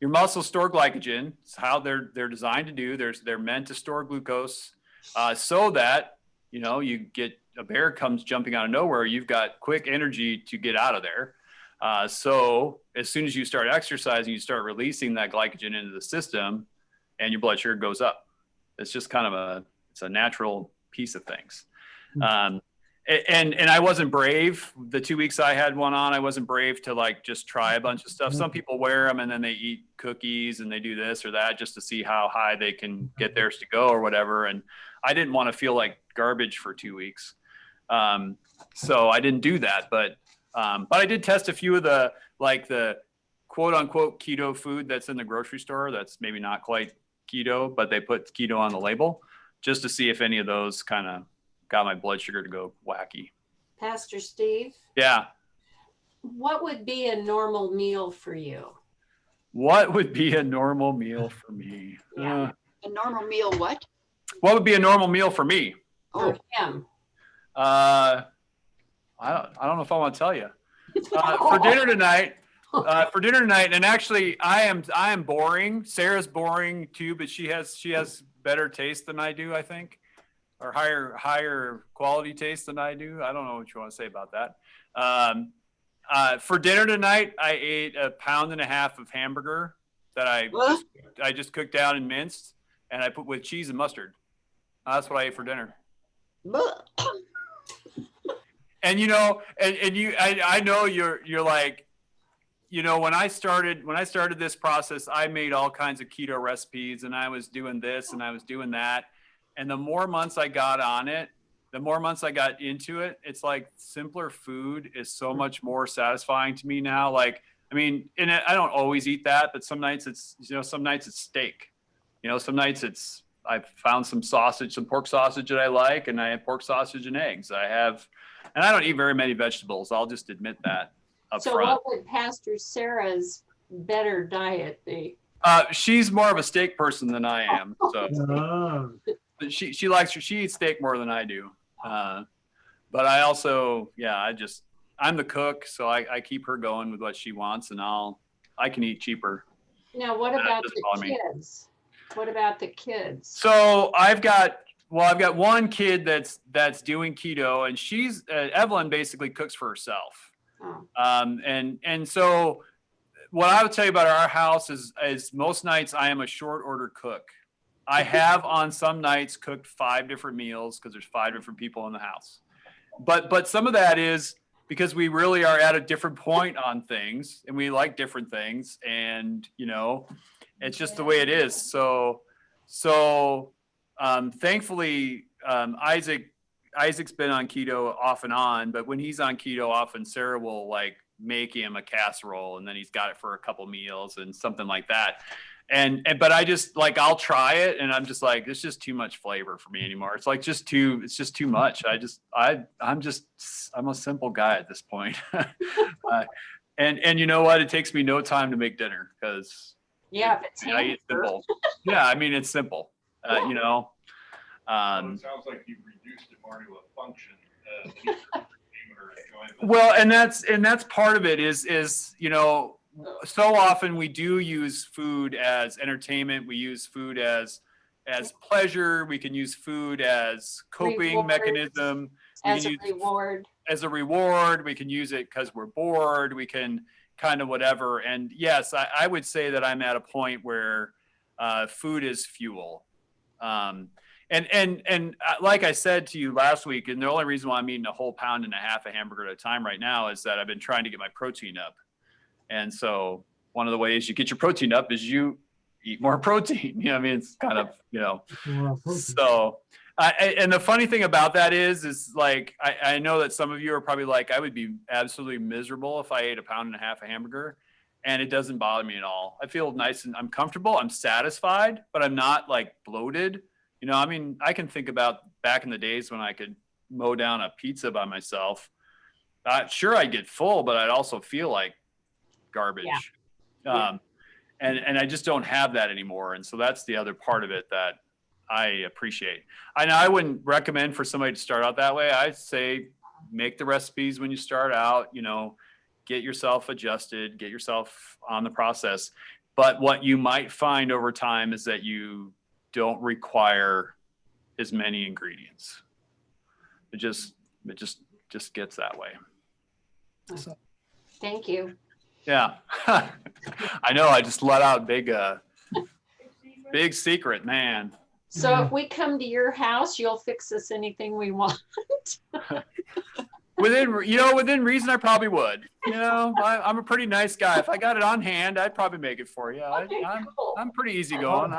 your muscles store glycogen. It's how they're designed to do. They're meant to store glucose so that, you get a bear comes jumping out of nowhere. You've got quick energy to get out of there. So as soon as you start exercising, you start releasing that glycogen into the system and your blood sugar goes up. It's just kind of it's a natural piece of things. And I wasn't brave. The 2 weeks I had one on, I wasn't brave to like just try a bunch of stuff. Some people wear them and then they eat cookies and they do this or that just to see how high they can get theirs to go or whatever. And I didn't want to feel like garbage for 2 weeks. So I didn't do that, but I did test a few of the quote unquote keto food that's in the grocery store. That's maybe not quite keto, but they put keto on the label just to see if any of those kind of got my blood sugar to go wacky. Pastor Steve? Yeah. What would be a normal meal for you? What would be a normal meal for me? Yeah. A normal meal, what? What would be a normal meal for me? Oh, For him. I don't know if I want to tell you. For dinner tonight, and actually I am boring. Sarah's boring too, but she has better taste than I do, I think, or higher quality taste than I do. I don't know what you want to say about that. For dinner tonight, I ate 1.5 pounds of hamburger that I just cooked down and minced, and I put with cheese and mustard. That's what I ate for dinner. And I know you're like, when I started this process, I made all kinds of keto recipes and I was doing this and I was doing that. And the more months I got on it, the more months I got into it, it's like simpler food is so much more satisfying to me now. Like, I mean, I don't always eat that, but some nights it's steak. Some nights I've found some pork sausage that I like, and I have pork sausage and eggs. And I don't eat very many vegetables. I'll just admit that up So front. what would Pastor Sarah's better diet be? She's more of a steak person than I am. So she eats steak more than I do. But I also, I'm the cook, so I keep her going with what she wants, and I can eat cheaper. Now, what about doesn't the bother me. kids? What about the kids? So I've got one kid that's doing keto, and Evelyn basically cooks for herself. Oh. And so what I would tell you about our house is most nights I am a short order cook. I have on some nights cooked 5 different meals because there's 5 different people in the house. But some of that is because we really are at a different point on things and we like different things, and it's just the way it is. So thankfully, Isaac's been on keto off and on, but when he's on keto, often Sarah will like make him a casserole and then he's got it for a couple meals and something like that. But I just like, I'll try it and I'm just like, it's just too much flavor for me anymore. It's like it's just too much. I'm a simple guy at this point. And you know what? It takes me no time to make dinner because Yeah, if it's I eat hamburger. simple. Yeah, I mean, it's simple, you know. Well, it sounds like you've reduced it more to a function. Or enjoyment. Well, and that's part of it is, you know, so often we do use food as entertainment. We use food as pleasure. We can use food as coping Reward. mechanism. We As can a use reward. as a reward. We can use it because we're bored. We can kind of whatever. And yes, I would say that I'm at a point where food is fuel. And like I said to you last week, and the only reason why I'm eating a whole pound and a half of hamburger at a time right now is that I've been trying to get my protein up. And so one of the ways you get your protein up is you eat more protein. You know, I mean, it's kind of, you know, so, and the funny thing about that is like, I know that some of you are probably like, I would be absolutely miserable if I ate a pound and a half of hamburger, and it doesn't bother me at all. I feel nice and I'm comfortable. I'm satisfied, but I'm not like bloated. You know, I mean, I can think about back in the days when I could mow down a pizza by myself. Sure, I'd get full, but I'd also feel like garbage. Yeah. And I just don't have that anymore. And so that's the other part of it that I appreciate. I wouldn't recommend for somebody to start out that way. I'd say make the recipes when you start out, you know, get yourself adjusted, get yourself on the process. But what you might find over time is that you don't require as many ingredients. It just gets that way. So, Thank you. yeah. I know, I just let out big secret, man. So if we come to your house, you'll fix us anything we want. Within reason, I probably would. You know, I'm a pretty nice guy. If I got it on hand, I'd probably make it for you. Okay, cool. I'm pretty easygoing.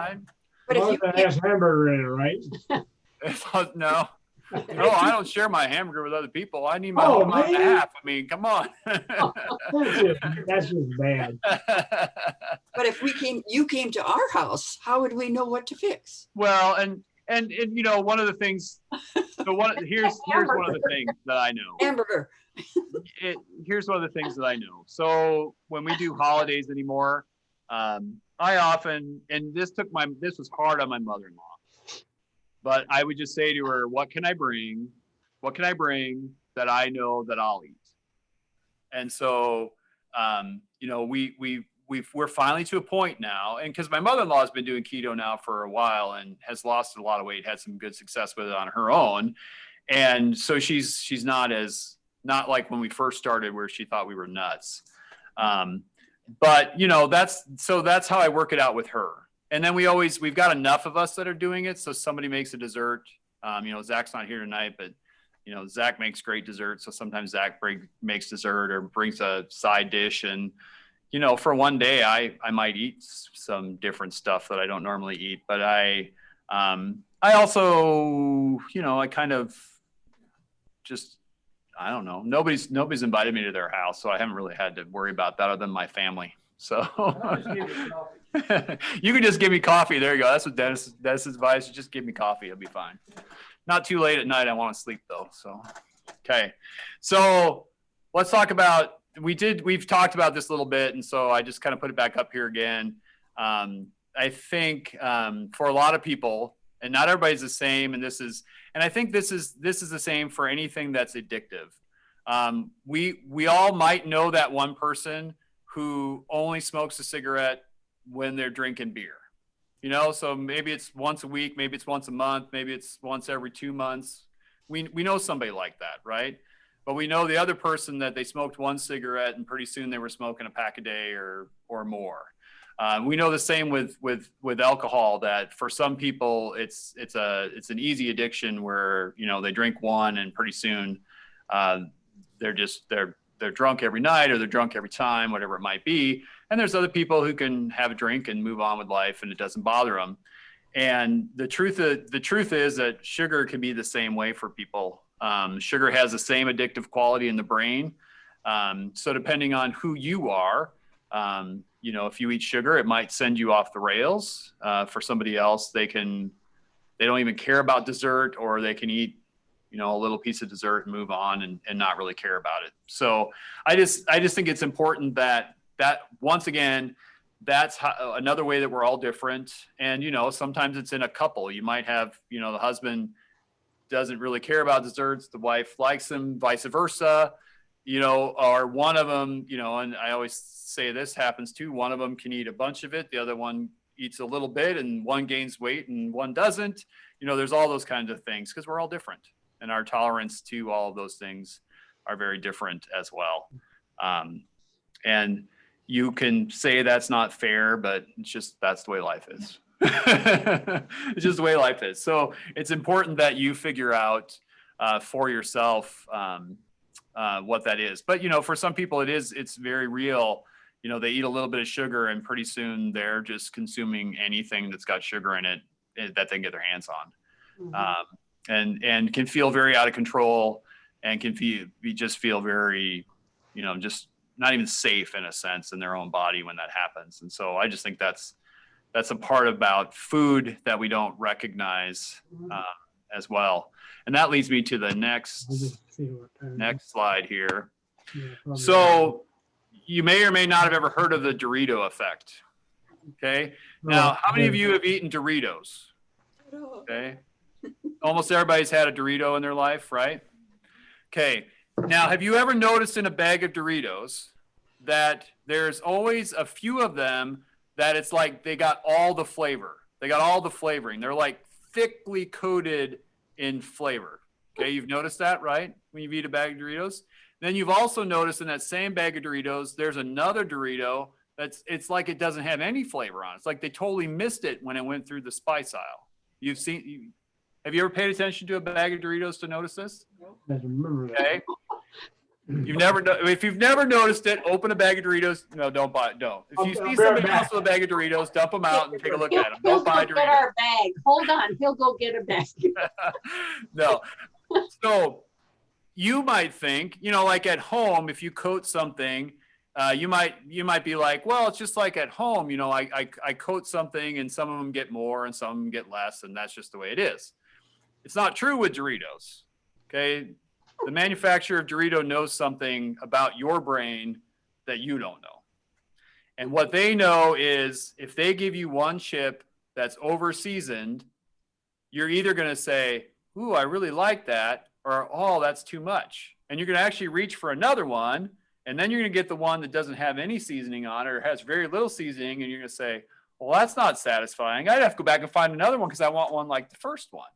But if you That can't- has hamburger in it, right? No, I don't share my hamburger with other people. I need my Oh, whole pound and a man. half. I mean, come on. That's just bad. but if you came to our house, how would we know what to fix? Well, and you know, one of the things. So here's one of the things that I know. Hamburger. Here's one of the things that I know. So when we do holidays anymore, I often, and this was hard on my mother-in-law, but I would just say to her, what can I bring? What can I bring that I know that I'll eat? And so, you know, we're finally to a point now, and because my mother-in-law has been doing keto now for a while and has lost a lot of weight, had some good success with it on her own. And so she's not like when we first started where she thought we were nuts. But you know, that's how I work it out with her. And then we've got enough of us that are doing it. So somebody makes a dessert. You know, Zach's not here tonight, but you know, Zach makes great dessert. So sometimes Zach makes dessert or brings a side dish. And, you know, for one day I might eat some different stuff that I don't normally eat, but I also, you know, I kind of just, I don't know. Nobody's invited me to their house, so I haven't really had to worry about that other than my family. So you can just give me coffee. There you go. That's what Dennis's advice. Just give me coffee. It'll be fine. Not too late at night. I want to sleep though. So, okay. So let's talk about, we've talked about this a little bit. And so I just kind of put it back up here again. I think for a lot of people, and not everybody's the same. And I think this is the same for anything that's addictive. We all might know that one person who only smokes a cigarette when they're drinking beer, you know, so maybe it's once a week, maybe it's once a month, maybe it's once every 2 months. We know somebody like that, right? But we know the other person that they smoked one cigarette and pretty soon they were smoking a pack a day or more. We know the same with alcohol, that for some people it's an easy addiction where, you know, they drink one and pretty soon they're drunk every night or they're drunk every time, whatever it might be. And there's other people who can have a drink and move on with life and it doesn't bother them. And the truth is that sugar can be the same way for people. Sugar has the same addictive quality in the brain. So depending on who you are, you know, if you eat sugar, it might send you off the rails. For somebody else, they don't even care about dessert, or they can eat, you know, a little piece of dessert and move on and not really care about it. So I just think it's important that once again, that's another way that we're all different. And, you know, sometimes it's in a couple. You might have, you know, the husband doesn't really care about desserts, the wife likes them, vice versa, you know, or one of them, you know, and I always say this happens too. One of them can eat a bunch of it. The other one eats a little bit, and one gains weight and one doesn't. You know, there's all those kinds of things because we're all different, and our tolerance to all of those things are very different as well. And you can say that's not fair, but it's just, that's the way life is. It's just the way life is. So it's important that you figure out for yourself what that is. But, you know, for some people it's very real. You know, they eat a little bit of sugar and pretty soon they're just consuming anything that's got sugar in it that they can get their hands on. And can feel very out of control, and can just feel very, you know, just not even safe in a sense in their own body when that happens. And so I just think that's a part about food that we don't recognize as well. And that leads me to the next slide here. So you may or may not have ever heard of the Dorito effect. Okay. Now, how many of you have eaten Doritos? Okay. Almost everybody's had a Dorito in their life, right? Okay. Now, have you ever noticed in a bag of Doritos that there's always a few of them that it's like they got all the flavor. They got all the flavoring. They're like thickly coated in flavor. Okay, you've noticed that, right? When you eat a bag of Doritos. Then you've also noticed in that same bag of Doritos, there's another Dorito it's like it doesn't have any flavor on it. It's like they totally missed it when it went through the spice aisle. Have you ever paid attention to a bag of Doritos to notice this? Okay. If you've never noticed it, open a bag of Doritos. No, don't buy it. Don't. If you see somebody else with a bag of Doritos, dump them out and take a look at them. Don't buy He'll go Doritos. get our bag. Hold on. He'll go get a bag. No. So you might think, you know, like at home, if you coat something, you might be like, well, it's just like at home, you know, I coat something and some of them get more and some of them get less, and that's just the way it is. It's not true with Doritos. Okay. The manufacturer of Dorito knows something about your brain that you don't know. And what they know is if they give you one chip that's over seasoned, you're either going to say, ooh, I really like that, or, oh, that's too much. And you're going to actually reach for another one. And then you're going to get the one that doesn't have any seasoning on it or has very little seasoning. And you're going to say, well, that's not satisfying. I'd have to go back and find another one because I want one like the first one.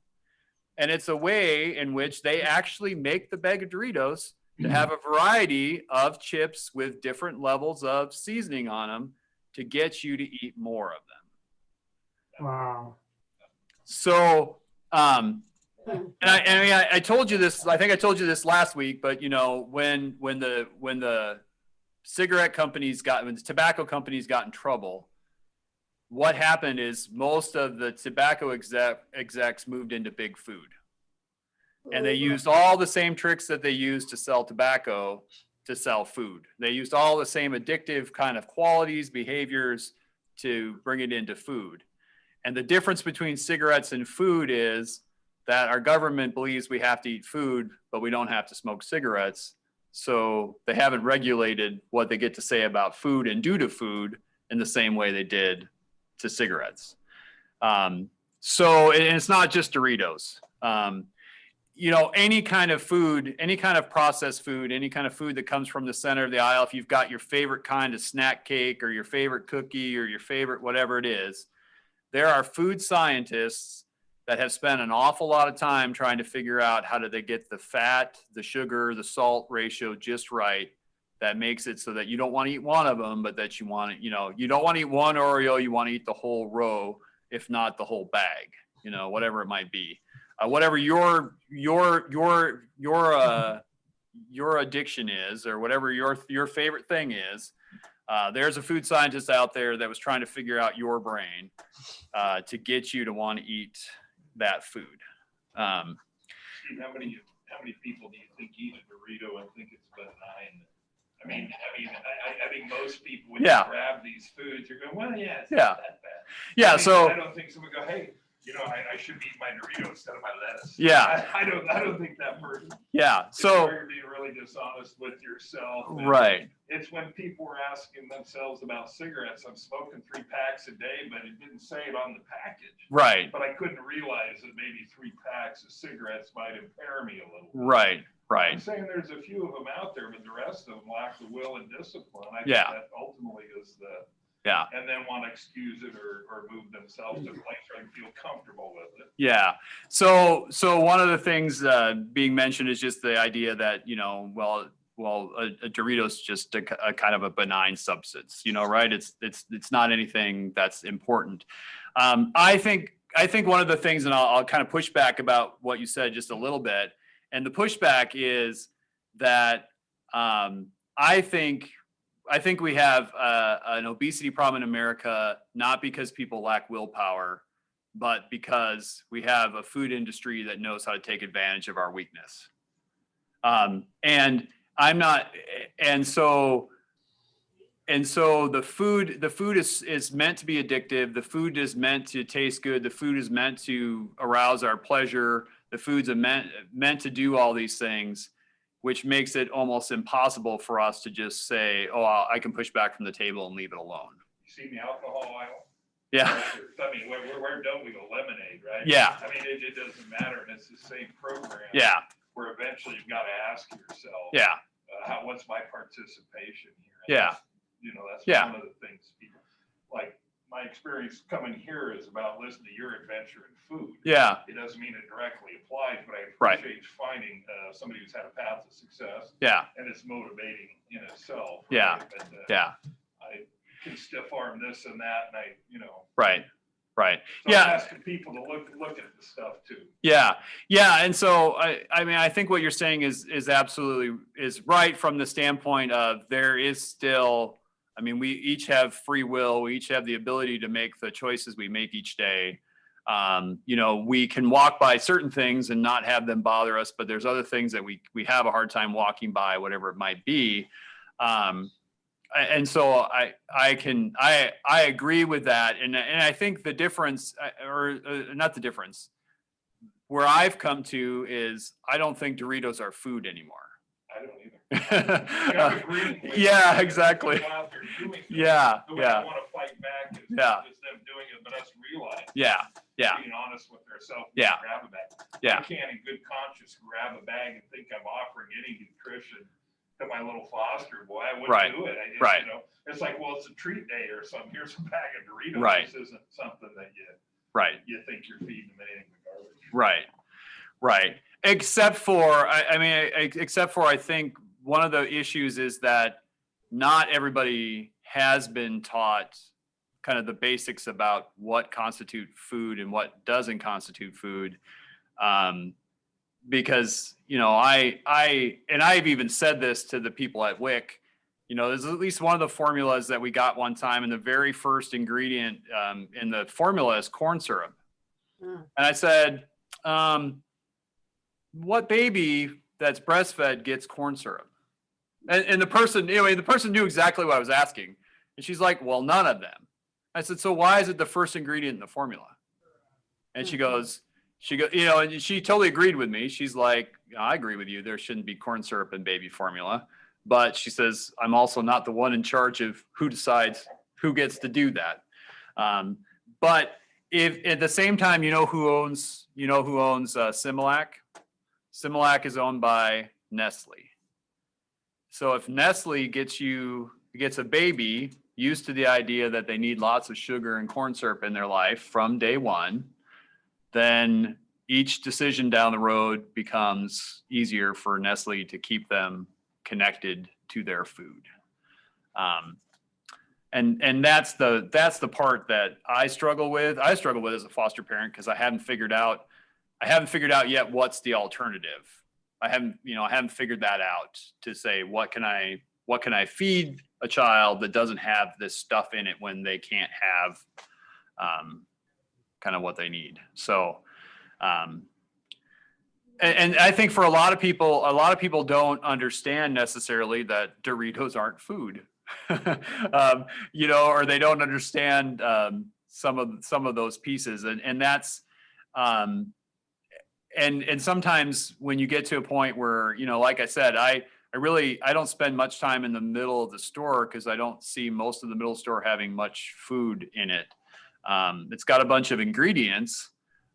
And it's a way in which they actually make the bag of Doritos to have a variety of chips with different levels of seasoning on them to get you to eat more of them. Wow. So, I told you this, I think I told you this last week, but you know, when the cigarette companies when the tobacco companies got in trouble, what happened is most of the tobacco execs moved into big food, and they used all the same tricks that they used to sell tobacco to sell food. They used all the same addictive kind of qualities, behaviors to bring it into food. And the difference between cigarettes and food is that our government believes we have to eat food, but we don't have to smoke cigarettes. So they haven't regulated what they get to say about food and do to food in the same way they did to cigarettes. So it's not just Doritos. You know, any kind of food, any kind of processed food, any kind of food that comes from the center of the aisle, if you've got your favorite kind of snack cake or your favorite cookie or your favorite whatever it is, there are food scientists that have spent an awful lot of time trying to figure out how do they get the fat, the sugar, the salt ratio just right. That makes it so that you don't want to eat one of them, but that you want to, you know, you don't want to eat one Oreo, you want to eat the whole row, if not the whole bag, you know, whatever it might be. Whatever your addiction is, or whatever your favorite thing is, There's a food scientist out there that was trying to figure out your brain to get you to want to eat that food. Steve, how many people do you think eat a Dorito and think it's benign? I think most people, when you grab these foods, you're going, well, yeah, it's not that bad. Yeah. So I don't think someone go, hey, I should eat my Dorito instead of my lettuce. Yeah. I don't think that person. Yeah. So you're being really dishonest with yourself. Right. It's when people were asking themselves about cigarettes. I'm smoking 3 packs a day, but it didn't say it on the package. Right. But I couldn't realize that maybe 3 packs of cigarettes might impair me a little bit. Right. Right. I'm saying there's a few of them out there, but the rest of them lack the will and discipline. I think that ultimately is and then want to excuse it or move themselves to a place where they feel comfortable with it. Yeah. So one of the things being mentioned is just the idea that, a Dorito is just a kind of a benign substance, right? It's not anything that's important. I think one of the things, and I'll kind of push back about what you said just a little bit. And the pushback is that I think we have an obesity problem in America, not because people lack willpower, but because we have a food industry that knows how to take advantage of our weakness. And I'm not, and so the food is meant to be addictive. The food is meant to taste good. The food is meant to arouse our pleasure. The food's meant to do all these things, which makes it almost impossible for us to just say, oh, I can push back from the table and leave it alone. You see the alcohol aisle? Yeah. I mean, where don't we go? Lemonade, right? Yeah. I mean, it doesn't matter, and it's the same program. Yeah. Where eventually you've got to ask yourself, Yeah. What's my participation here? And Yeah. That's one of the things people, like my experience coming here is about listening to your adventure in food. Yeah. It doesn't mean it directly applies, but I appreciate finding somebody who's had a path of success. Yeah. And it's motivating in itself. Right? Yeah. But, I can stiff arm this and that, and Right. Right. So I'm asking people to look at the stuff too. Yeah. Yeah. And so I mean, I think what you're saying is absolutely right from the standpoint of there is still, I mean, we each have free will. We each have the ability to make the choices we make each day. We can walk by certain things and not have them bother us, but there's other things that we have a hard time walking by, whatever it might be. And so I agree with that. And I think the difference, or not the difference, where I've come to is I don't think Doritos are food anymore. I don't either. Yeah, exactly. Yeah. The way I want to fight back is them doing it, but us realize. Yeah. Being honest with ourselves. Yeah. Grab a bag. Yeah. I can't in good conscience grab a bag and think I'm offering any nutrition to my little foster boy. I wouldn't do it. It's like, well, it's a treat day or something. Here's a bag of Doritos. Right. This isn't something that you think you're feeding them anything but garbage. Right. Right. Except for I think one of the issues is that not everybody has been taught kind of the basics about what constitute food and what doesn't constitute food. Because, I've even said this to the people at WIC, there's at least one of the formulas that we got one time, and the very first ingredient in the formula is corn syrup. And I said, what baby that's breastfed gets corn syrup? And the person knew exactly what I was asking. And she's like, well, none of them. I said, so why is it the first ingredient in the formula? And she goes, and she totally agreed with me. She's like, I agree with you. There shouldn't be corn syrup in baby formula. But she says, I'm also not the one in charge of who decides who gets to do that. But if at the same time, who owns Similac? Similac is owned by Nestle. So if Nestle gets a baby used to the idea that they need lots of sugar and corn syrup in their life from day one, then each decision down the road becomes easier for Nestle to keep them connected to their food. And that's the part that I struggle with. I struggle with as a foster parent because I haven't figured out yet what's the alternative. I haven't figured that out to say what can I what can I feed a child that doesn't have this stuff in it when they can't have kind of what they need. So, and I think for a lot of people don't understand necessarily that Doritos aren't food, or they don't understand some of those pieces, and that's, and sometimes when you get to a point where, like I said, I don't spend much time in the middle of the store because I don't see most of the middle store having much food in it. It's got a bunch of ingredients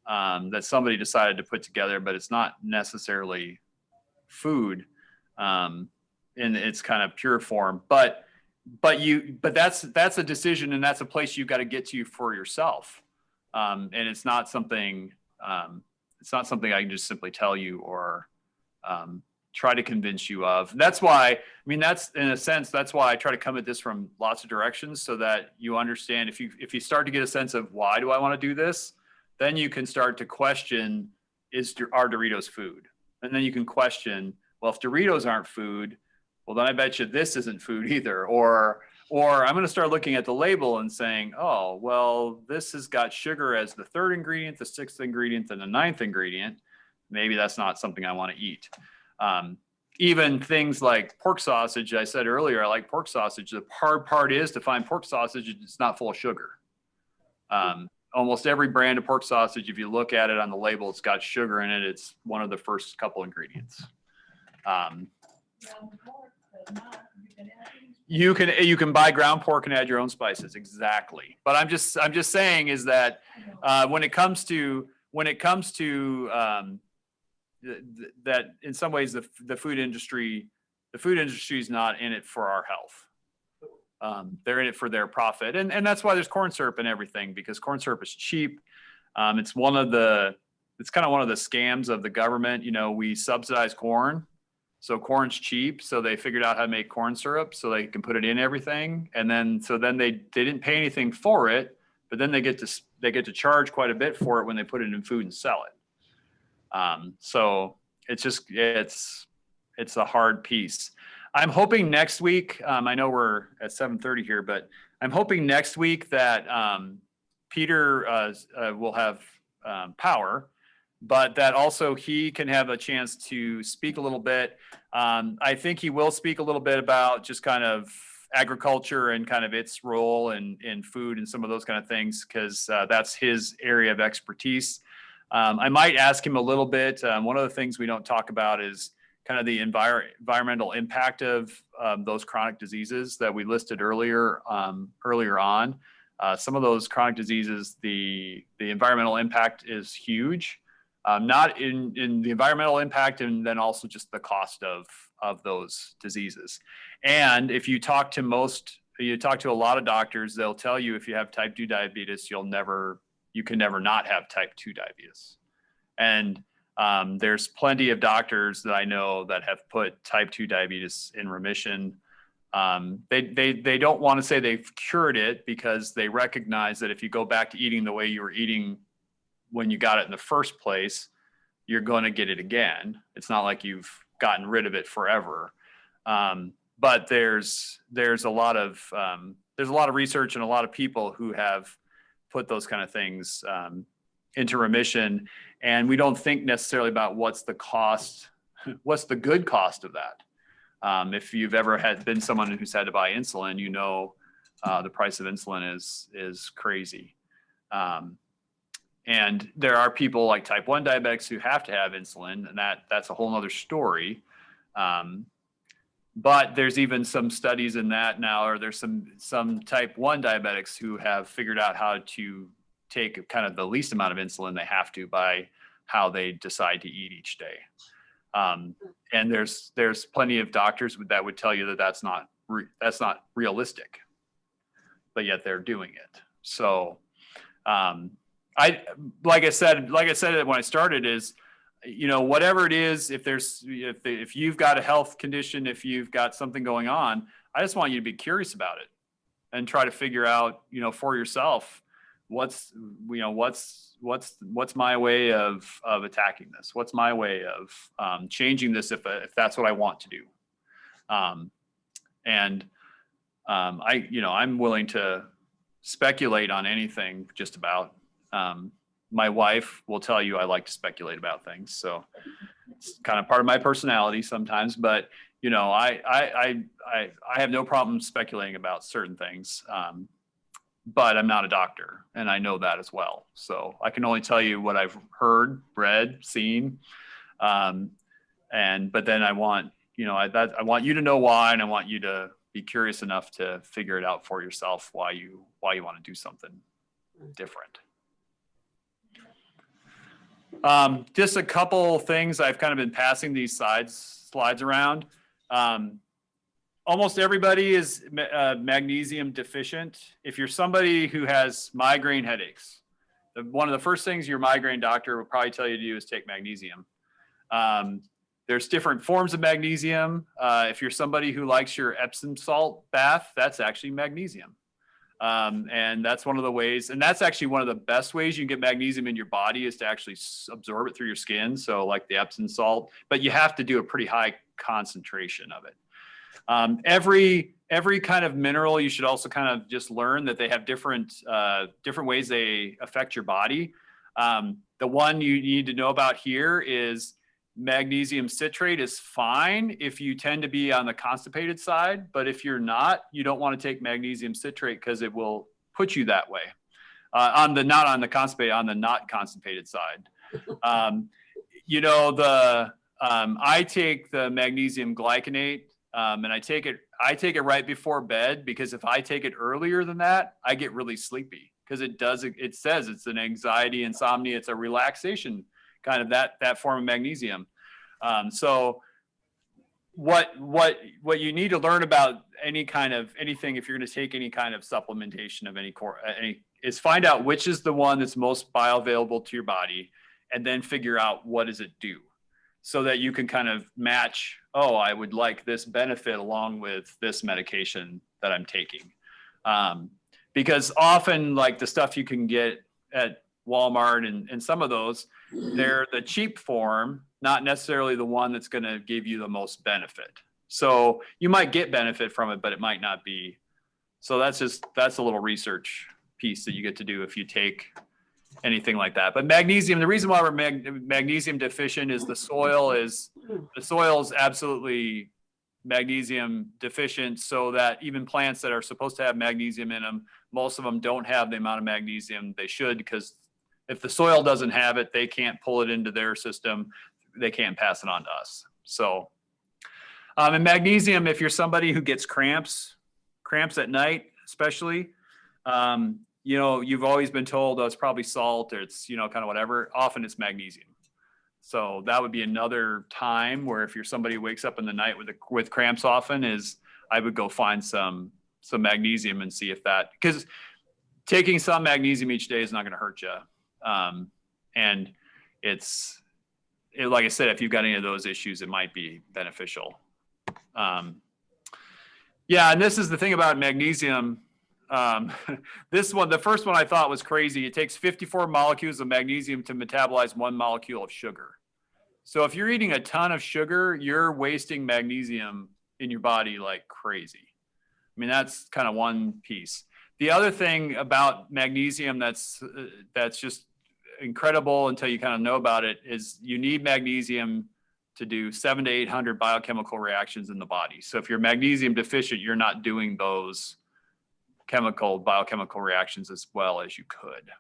that somebody decided to put together, but it's not necessarily food in its kind of pure form. But that's a decision, and that's a place you've got to get to for yourself. And it's not something I can just simply tell you or try to convince you of. That's why, that's in a sense, that's why I try to come at this from lots of directions so that you understand. If you start to get a sense of why do I want to do this, then you can start to question, are Doritos food? And then you can question, well, if Doritos aren't food, well, then I bet you this isn't food either. Or I'm going to start looking at the label and saying, oh, well, this has got sugar as the third ingredient, the sixth ingredient, and the ninth ingredient. Maybe that's not something I want to eat. Even things like pork sausage, I said earlier, I like pork sausage. The hard part is to find pork sausage it's not full of sugar. Almost every brand of pork sausage, if you look at it on the label, it's got sugar in it. It's one of the first couple ingredients. You can buy ground pork and add your own spices, exactly. But I'm just saying is that when it comes to that in some ways the food industry is not in it for our health. They're in it for their profit, and that's why there's corn syrup and everything, because corn syrup is cheap. It's kind of one of the scams of the government. We subsidize corn, so corn's cheap, so they figured out how to make corn syrup so they can put it in everything, and then they didn't pay anything for it, but then they get to charge quite a bit for it when they put it in food and sell it. So it's a hard piece. I'm hoping next week, I know we're at 7:30 here, but I'm hoping next week that Peter will have power, but that also he can have a chance to speak a little bit. I think he will speak a little bit about just kind of agriculture and kind of its role in food and some of those kind of things, because that's his area of expertise. I might ask him a little bit. One of the things we don't talk about is kind of the environmental impact of those chronic diseases that we listed earlier on. Some of those chronic diseases, the environmental impact is huge. Not in the environmental impact, and then also just the cost of those diseases. And if you talk to a lot of doctors, they'll tell you if you have type 2 diabetes, you can never not have type 2 diabetes. And there's plenty of doctors that I know that have put type 2 diabetes in remission. They don't want to say they've cured it, because they recognize that if you go back to eating the way you were eating when you got it in the first place, you're going to get it again. It's not like you've gotten rid of it forever. But there's a lot of research and a lot of people who have put those kind of things into remission, and we don't think necessarily about what's the good cost of that. If you've ever been someone who's had to buy insulin, the price of insulin is crazy. And there are people like type 1 diabetics who have to have insulin, and that's a whole nother story. But there's even some studies in that now, or there's some type 1 diabetics who have figured out how to take kind of the least amount of insulin they have to by how they decide to eat each day. And there's plenty of doctors that would tell you that that's not realistic, but yet they're doing it. So, like I said when I started is, whatever it is, if you've got a health condition, if you've got something going on, I just want you to be curious about it and try to figure out, for yourself, what's my way of attacking this? What's my way of changing this if that's what I want to do? And I'm willing to speculate on anything just about. My wife will tell you I like to speculate about things. So it's kind of part of my personality sometimes, but I have no problem speculating about certain things. But I'm not a doctor, and I know that as well. So I can only tell you what I've heard, read, seen. But then I want, I want you to know why, and I want you to be curious enough to figure it out for yourself why you want to do something different. Just a couple things. I've kind of been passing these slides around. Almost everybody is magnesium deficient. If you're somebody who has migraine headaches, one of the first things your migraine doctor will probably tell you to do is take magnesium. There's different forms of magnesium. If you're somebody who likes your Epsom salt bath, that's actually magnesium. And that's one of the ways, and that's actually one of the best ways you can get magnesium in your body is to actually absorb it through your skin. So like the Epsom salt, but you have to do a pretty high concentration of it. Every kind of mineral, you should also kind of just learn that they have different ways they affect your body. The one you need to know about here is magnesium citrate is fine if you tend to be on the constipated side, but if you're not, you don't want to take magnesium citrate because it will put you that way. Not on the constipated, on the not constipated side. I take the magnesium glycinate, and I take it right before bed, because if I take it earlier than that, I get really sleepy, because it says it's an anxiety, insomnia, it's a relaxation kind of that form of magnesium. So what you need to learn about anything, if you're going to take any kind of supplementation of any is find out which is the one that's most bioavailable to your body, and then figure out what does it do, so that you can kind of match, I would like this benefit along with this medication that I'm taking. Because often, like the stuff you can get at Walmart and some of those, they're the cheap form, not necessarily the one that's going to give you the most benefit. So you might get benefit from it, but it might not be. So that's a little research piece that you get to do if you take anything like that. But magnesium, the reason why we're magnesium deficient is the soil is absolutely magnesium deficient, so that even plants that are supposed to have magnesium in them, most of them don't have the amount of magnesium they should, because if the soil doesn't have it, they can't pull it into their system. They can't pass it on to us. So, and magnesium, if you're somebody who gets cramps at night, especially, you've always been told, it's probably salt, or it's, kind of whatever. Often it's magnesium. So that would be another time where if you're somebody who wakes up in the night with cramps often, is I would go find some magnesium and see if that, because taking some magnesium each day is not going to hurt you. And like I said, if you've got any of those issues, it might be beneficial. And this is the thing about magnesium. The first one I thought was crazy. It takes 54 molecules of magnesium to metabolize 1 molecule of sugar. So if you're eating a ton of sugar, you're wasting magnesium in your body like crazy. I mean, that's kind of one piece. The other thing about magnesium that's just incredible until you kind of know about it is you need magnesium to do 700 to 800 biochemical reactions in the body. So if you're magnesium deficient, you're not doing those biochemical reactions as well as you could.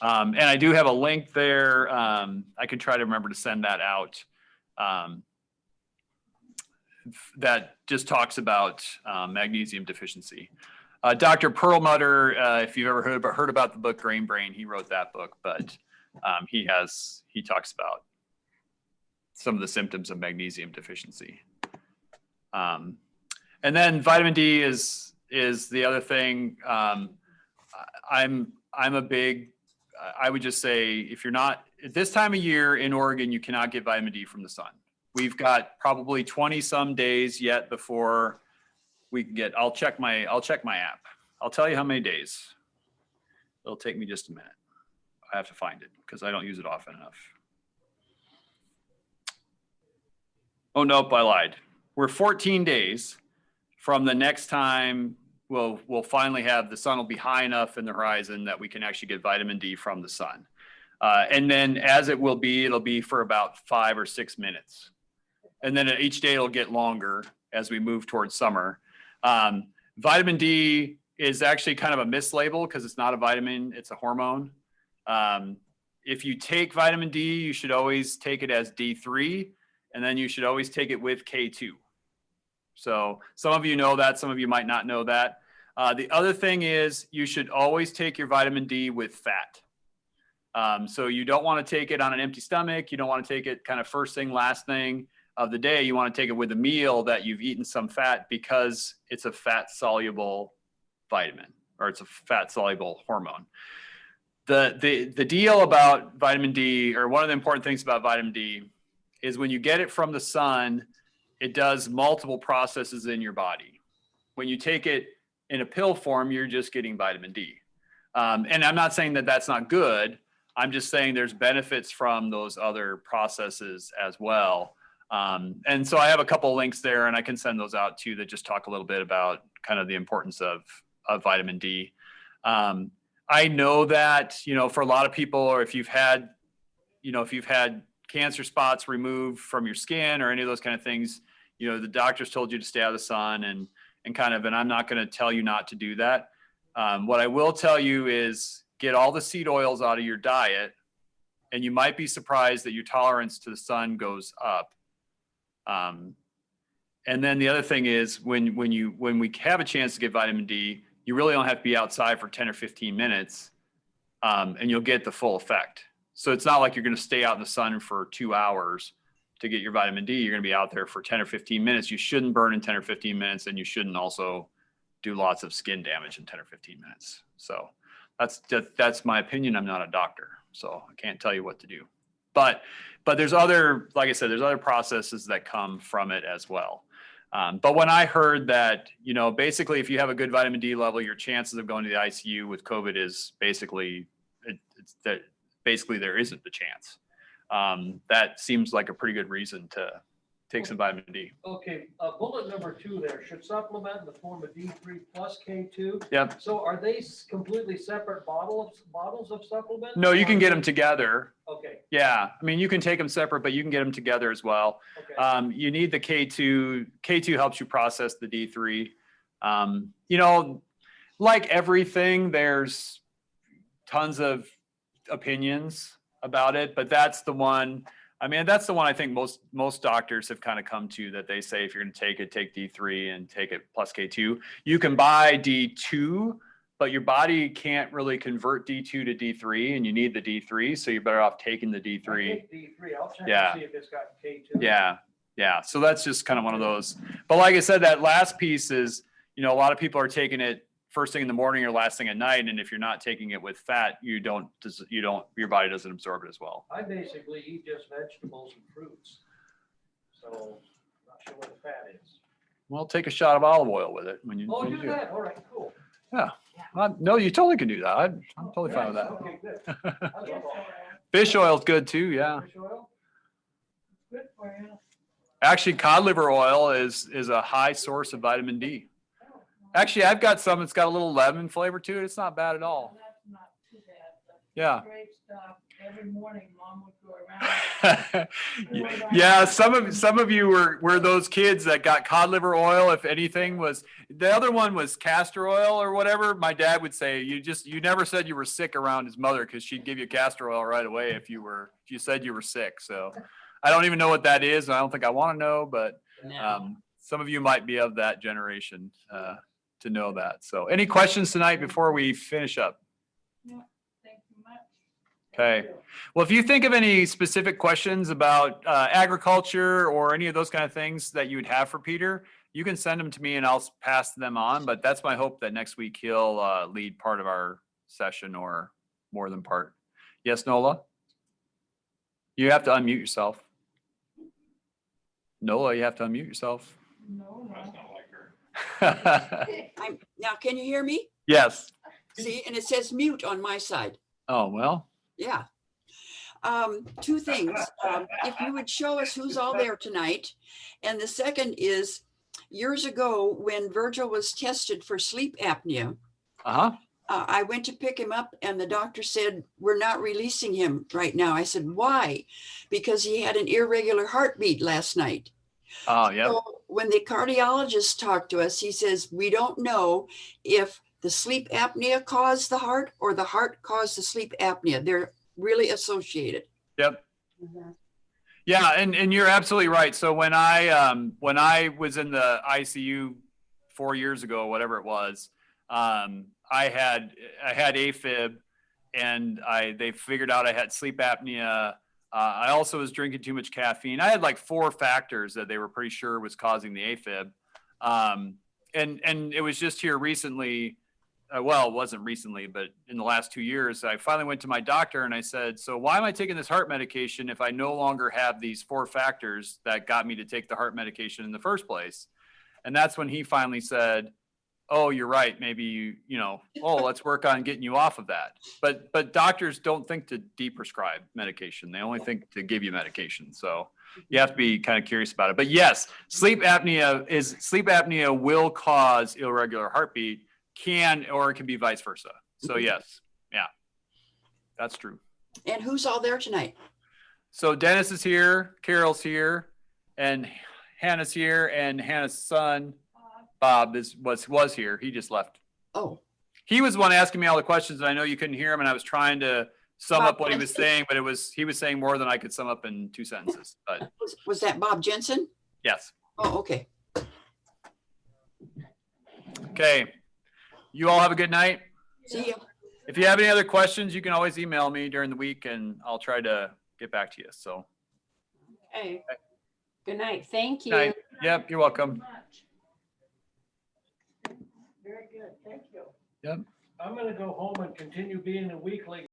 And I do have a link there. I can try to remember to send that out. That just talks about magnesium deficiency. Dr. Perlmutter, if you've ever heard about the book Grain Brain, he wrote that book, but he talks about some of the symptoms of magnesium deficiency. And then vitamin D is the other thing. I would just say, if you're not at this time of year in Oregon, you cannot get vitamin D from the sun. We've got probably 20 some days yet before we can get. I'll check my app. I'll tell you how many days. It'll take me just a minute. I have to find it because I don't use it often enough. Oh, nope, I lied. We're 14 days from the next time, we'll finally have, the sun will be high enough in the horizon that we can actually get vitamin D from the sun. And then as it'll be for about 5 or 6 minutes. And then each day it'll get longer as we move towards summer. Vitamin D is actually kind of a mislabel because it's not a vitamin, it's a hormone. If you take vitamin D, you should always take it as D3, and then you should always take it with K2. So some of you know that, some of you might not know that. The other thing is you should always take your vitamin D with fat. So you don't want to take it on an empty stomach. You don't want to take it kind of first thing, last thing of the day. You want to take it with a meal that you've eaten some fat, because it's a fat soluble vitamin, or it's a fat soluble hormone. The deal about vitamin D, or one of the important things about vitamin D, is when you get it from the sun, it does multiple processes in your body. When you take it in a pill form, you're just getting vitamin D. And I'm not saying that that's not good. I'm just saying there's benefits from those other processes as well. And so I have a couple of links there, and I can send those out too, that just talk a little bit about kind of the importance of vitamin D. I know that, you know, for a lot of people, or if you've had cancer spots removed from your skin or any of those kind of things, you know, the doctors told you to stay out of the sun, and I'm not going to tell you not to do that. What I will tell you is get all the seed oils out of your diet, and you might be surprised that your tolerance to the sun goes up. And then the other thing is when we have a chance to get vitamin D, you really don't have to be outside for 10 or 15 minutes, and you'll get the full effect. So it's not like you're going to stay out in the sun for 2 hours to get your vitamin D. You're going to be out there for 10 or 15 minutes. You shouldn't burn in 10 or 15 minutes, and you shouldn't also do lots of skin damage in 10 or 15 minutes. So that's my opinion. I'm not a doctor, so I can't tell you what to do. But there's other, like I said, there's other processes that come from it as well. But when I heard that, you know, basically if you have a good vitamin D level, your chances of going to the ICU with COVID is basically, there isn't the chance. That seems like a pretty good reason to take some vitamin D. Okay, bullet number 2 there, should supplement in the form of D3 plus K2. Yep. So are they completely separate bottles of supplement? No, you can get them together. Okay. Yeah, I mean, you can take them separate, but you can get them together as well. Okay. You need the K2. K2 helps you process the D3. You know, like everything, there's tons of opinions about it, but that's the one. I mean, that's the one I think most doctors have kind of come to, that they say if you're going to take it, take D3 and take it plus K2. You can buy D2, but your body can't really convert D2 to D3, and you need the D3, so you're better off taking the D3. Take D3. I'll check Yeah. and see if it's got K2. Yeah. So that's just kind of one of those. But like I said, that last piece is, you know, a lot of people are taking it first thing in the morning or last thing at night, and if you're not taking it with fat, your body doesn't absorb it as well. I basically eat just vegetables and fruits, so I'm not sure what the fat is. Well, take a shot of olive oil with it when you. Oh, when you do that. All right, cool. Yeah. No, you totally can do that. I'm totally fine with that. Okay, good. I love all that. Fish oil's good too. Yeah. Fish oil? Good for you. Actually, cod liver oil is a high source of vitamin D. Actually, I've got some that's got a little lemon flavor to it. It's not bad at all. That's not too bad. But Yeah. Great stuff. Every morning, Mom would go around. Yeah, some of you were those kids that got cod liver oil. If anything was, the other one was castor oil or whatever. My dad would say you never said you were sick around his mother, because she'd give you castor oil right away if you said you were sick. So I don't even know what that is, and I don't think I want to know, but some of you might be of that generation to know that. So any questions tonight before we finish up? Yeah, thank you much. Okay. Well, if you think of any specific questions about agriculture or any of those kind of things that you would have for Peter, you can send them to me and I'll pass them on. But that's my hope that next week he'll lead part of our session, or more than part. Yes, Nola? You have to unmute yourself. Nola, you have to unmute yourself. No, That's no. not like her. Now, can you hear me? Yes. See, and it says mute on my side. Oh, well. Yeah. 2 things. If you would show us who's all there tonight. And the second is, Years ago, when Virgil was tested for sleep apnea, Uh-huh. I went to pick him up and the doctor said, we're not releasing him right now. I said, why? Because he had an irregular heartbeat last night. Oh, yeah. So when the cardiologist talked to us, he says, we don't know if the sleep apnea caused the heart or the heart caused the sleep apnea. They're really associated. Yep. Mhm. Yeah, and you're absolutely right. So when I was in the ICU 4 years ago, whatever it was, I had AFib, and they figured out I had sleep apnea. I also was drinking too much caffeine. I had like 4 factors that they were pretty sure was causing the AFib. And it was just here recently. Well, it wasn't recently, but in the last 2 years, I finally went to my doctor and I said, so why am I taking this heart medication if I no longer have these 4 factors that got me to take the heart medication in the first place? And that's when he finally said, oh, you're right. Maybe let's work on getting you off of that. But doctors don't think to deprescribe medication. They only think to give you medication. So you have to be kind of curious about it. But yes, sleep apnea will cause irregular heartbeat. Or it can be vice versa. So yes, yeah, that's true. And who's all there tonight? So Dennis is here, Carol's here, and Hannah's here, and Hannah's son, Bob, was here. He just left. Oh, He was the one asking me all the questions, and I know you couldn't hear him, and I was trying to sum Bob up what he was Jensen. saying, but he was saying more than I could sum up in 2 sentences. But was that Bob Jensen? yes. Oh, okay. Okay. You all have a good night. See ya. If you have any other questions, you can always email me during the week and I'll try to get back to you. So, Okay. Good night. Thank you. night. Yep, you're welcome. Much. Very good, thank you. Yep. I'm gonna go home and continue being a weakling.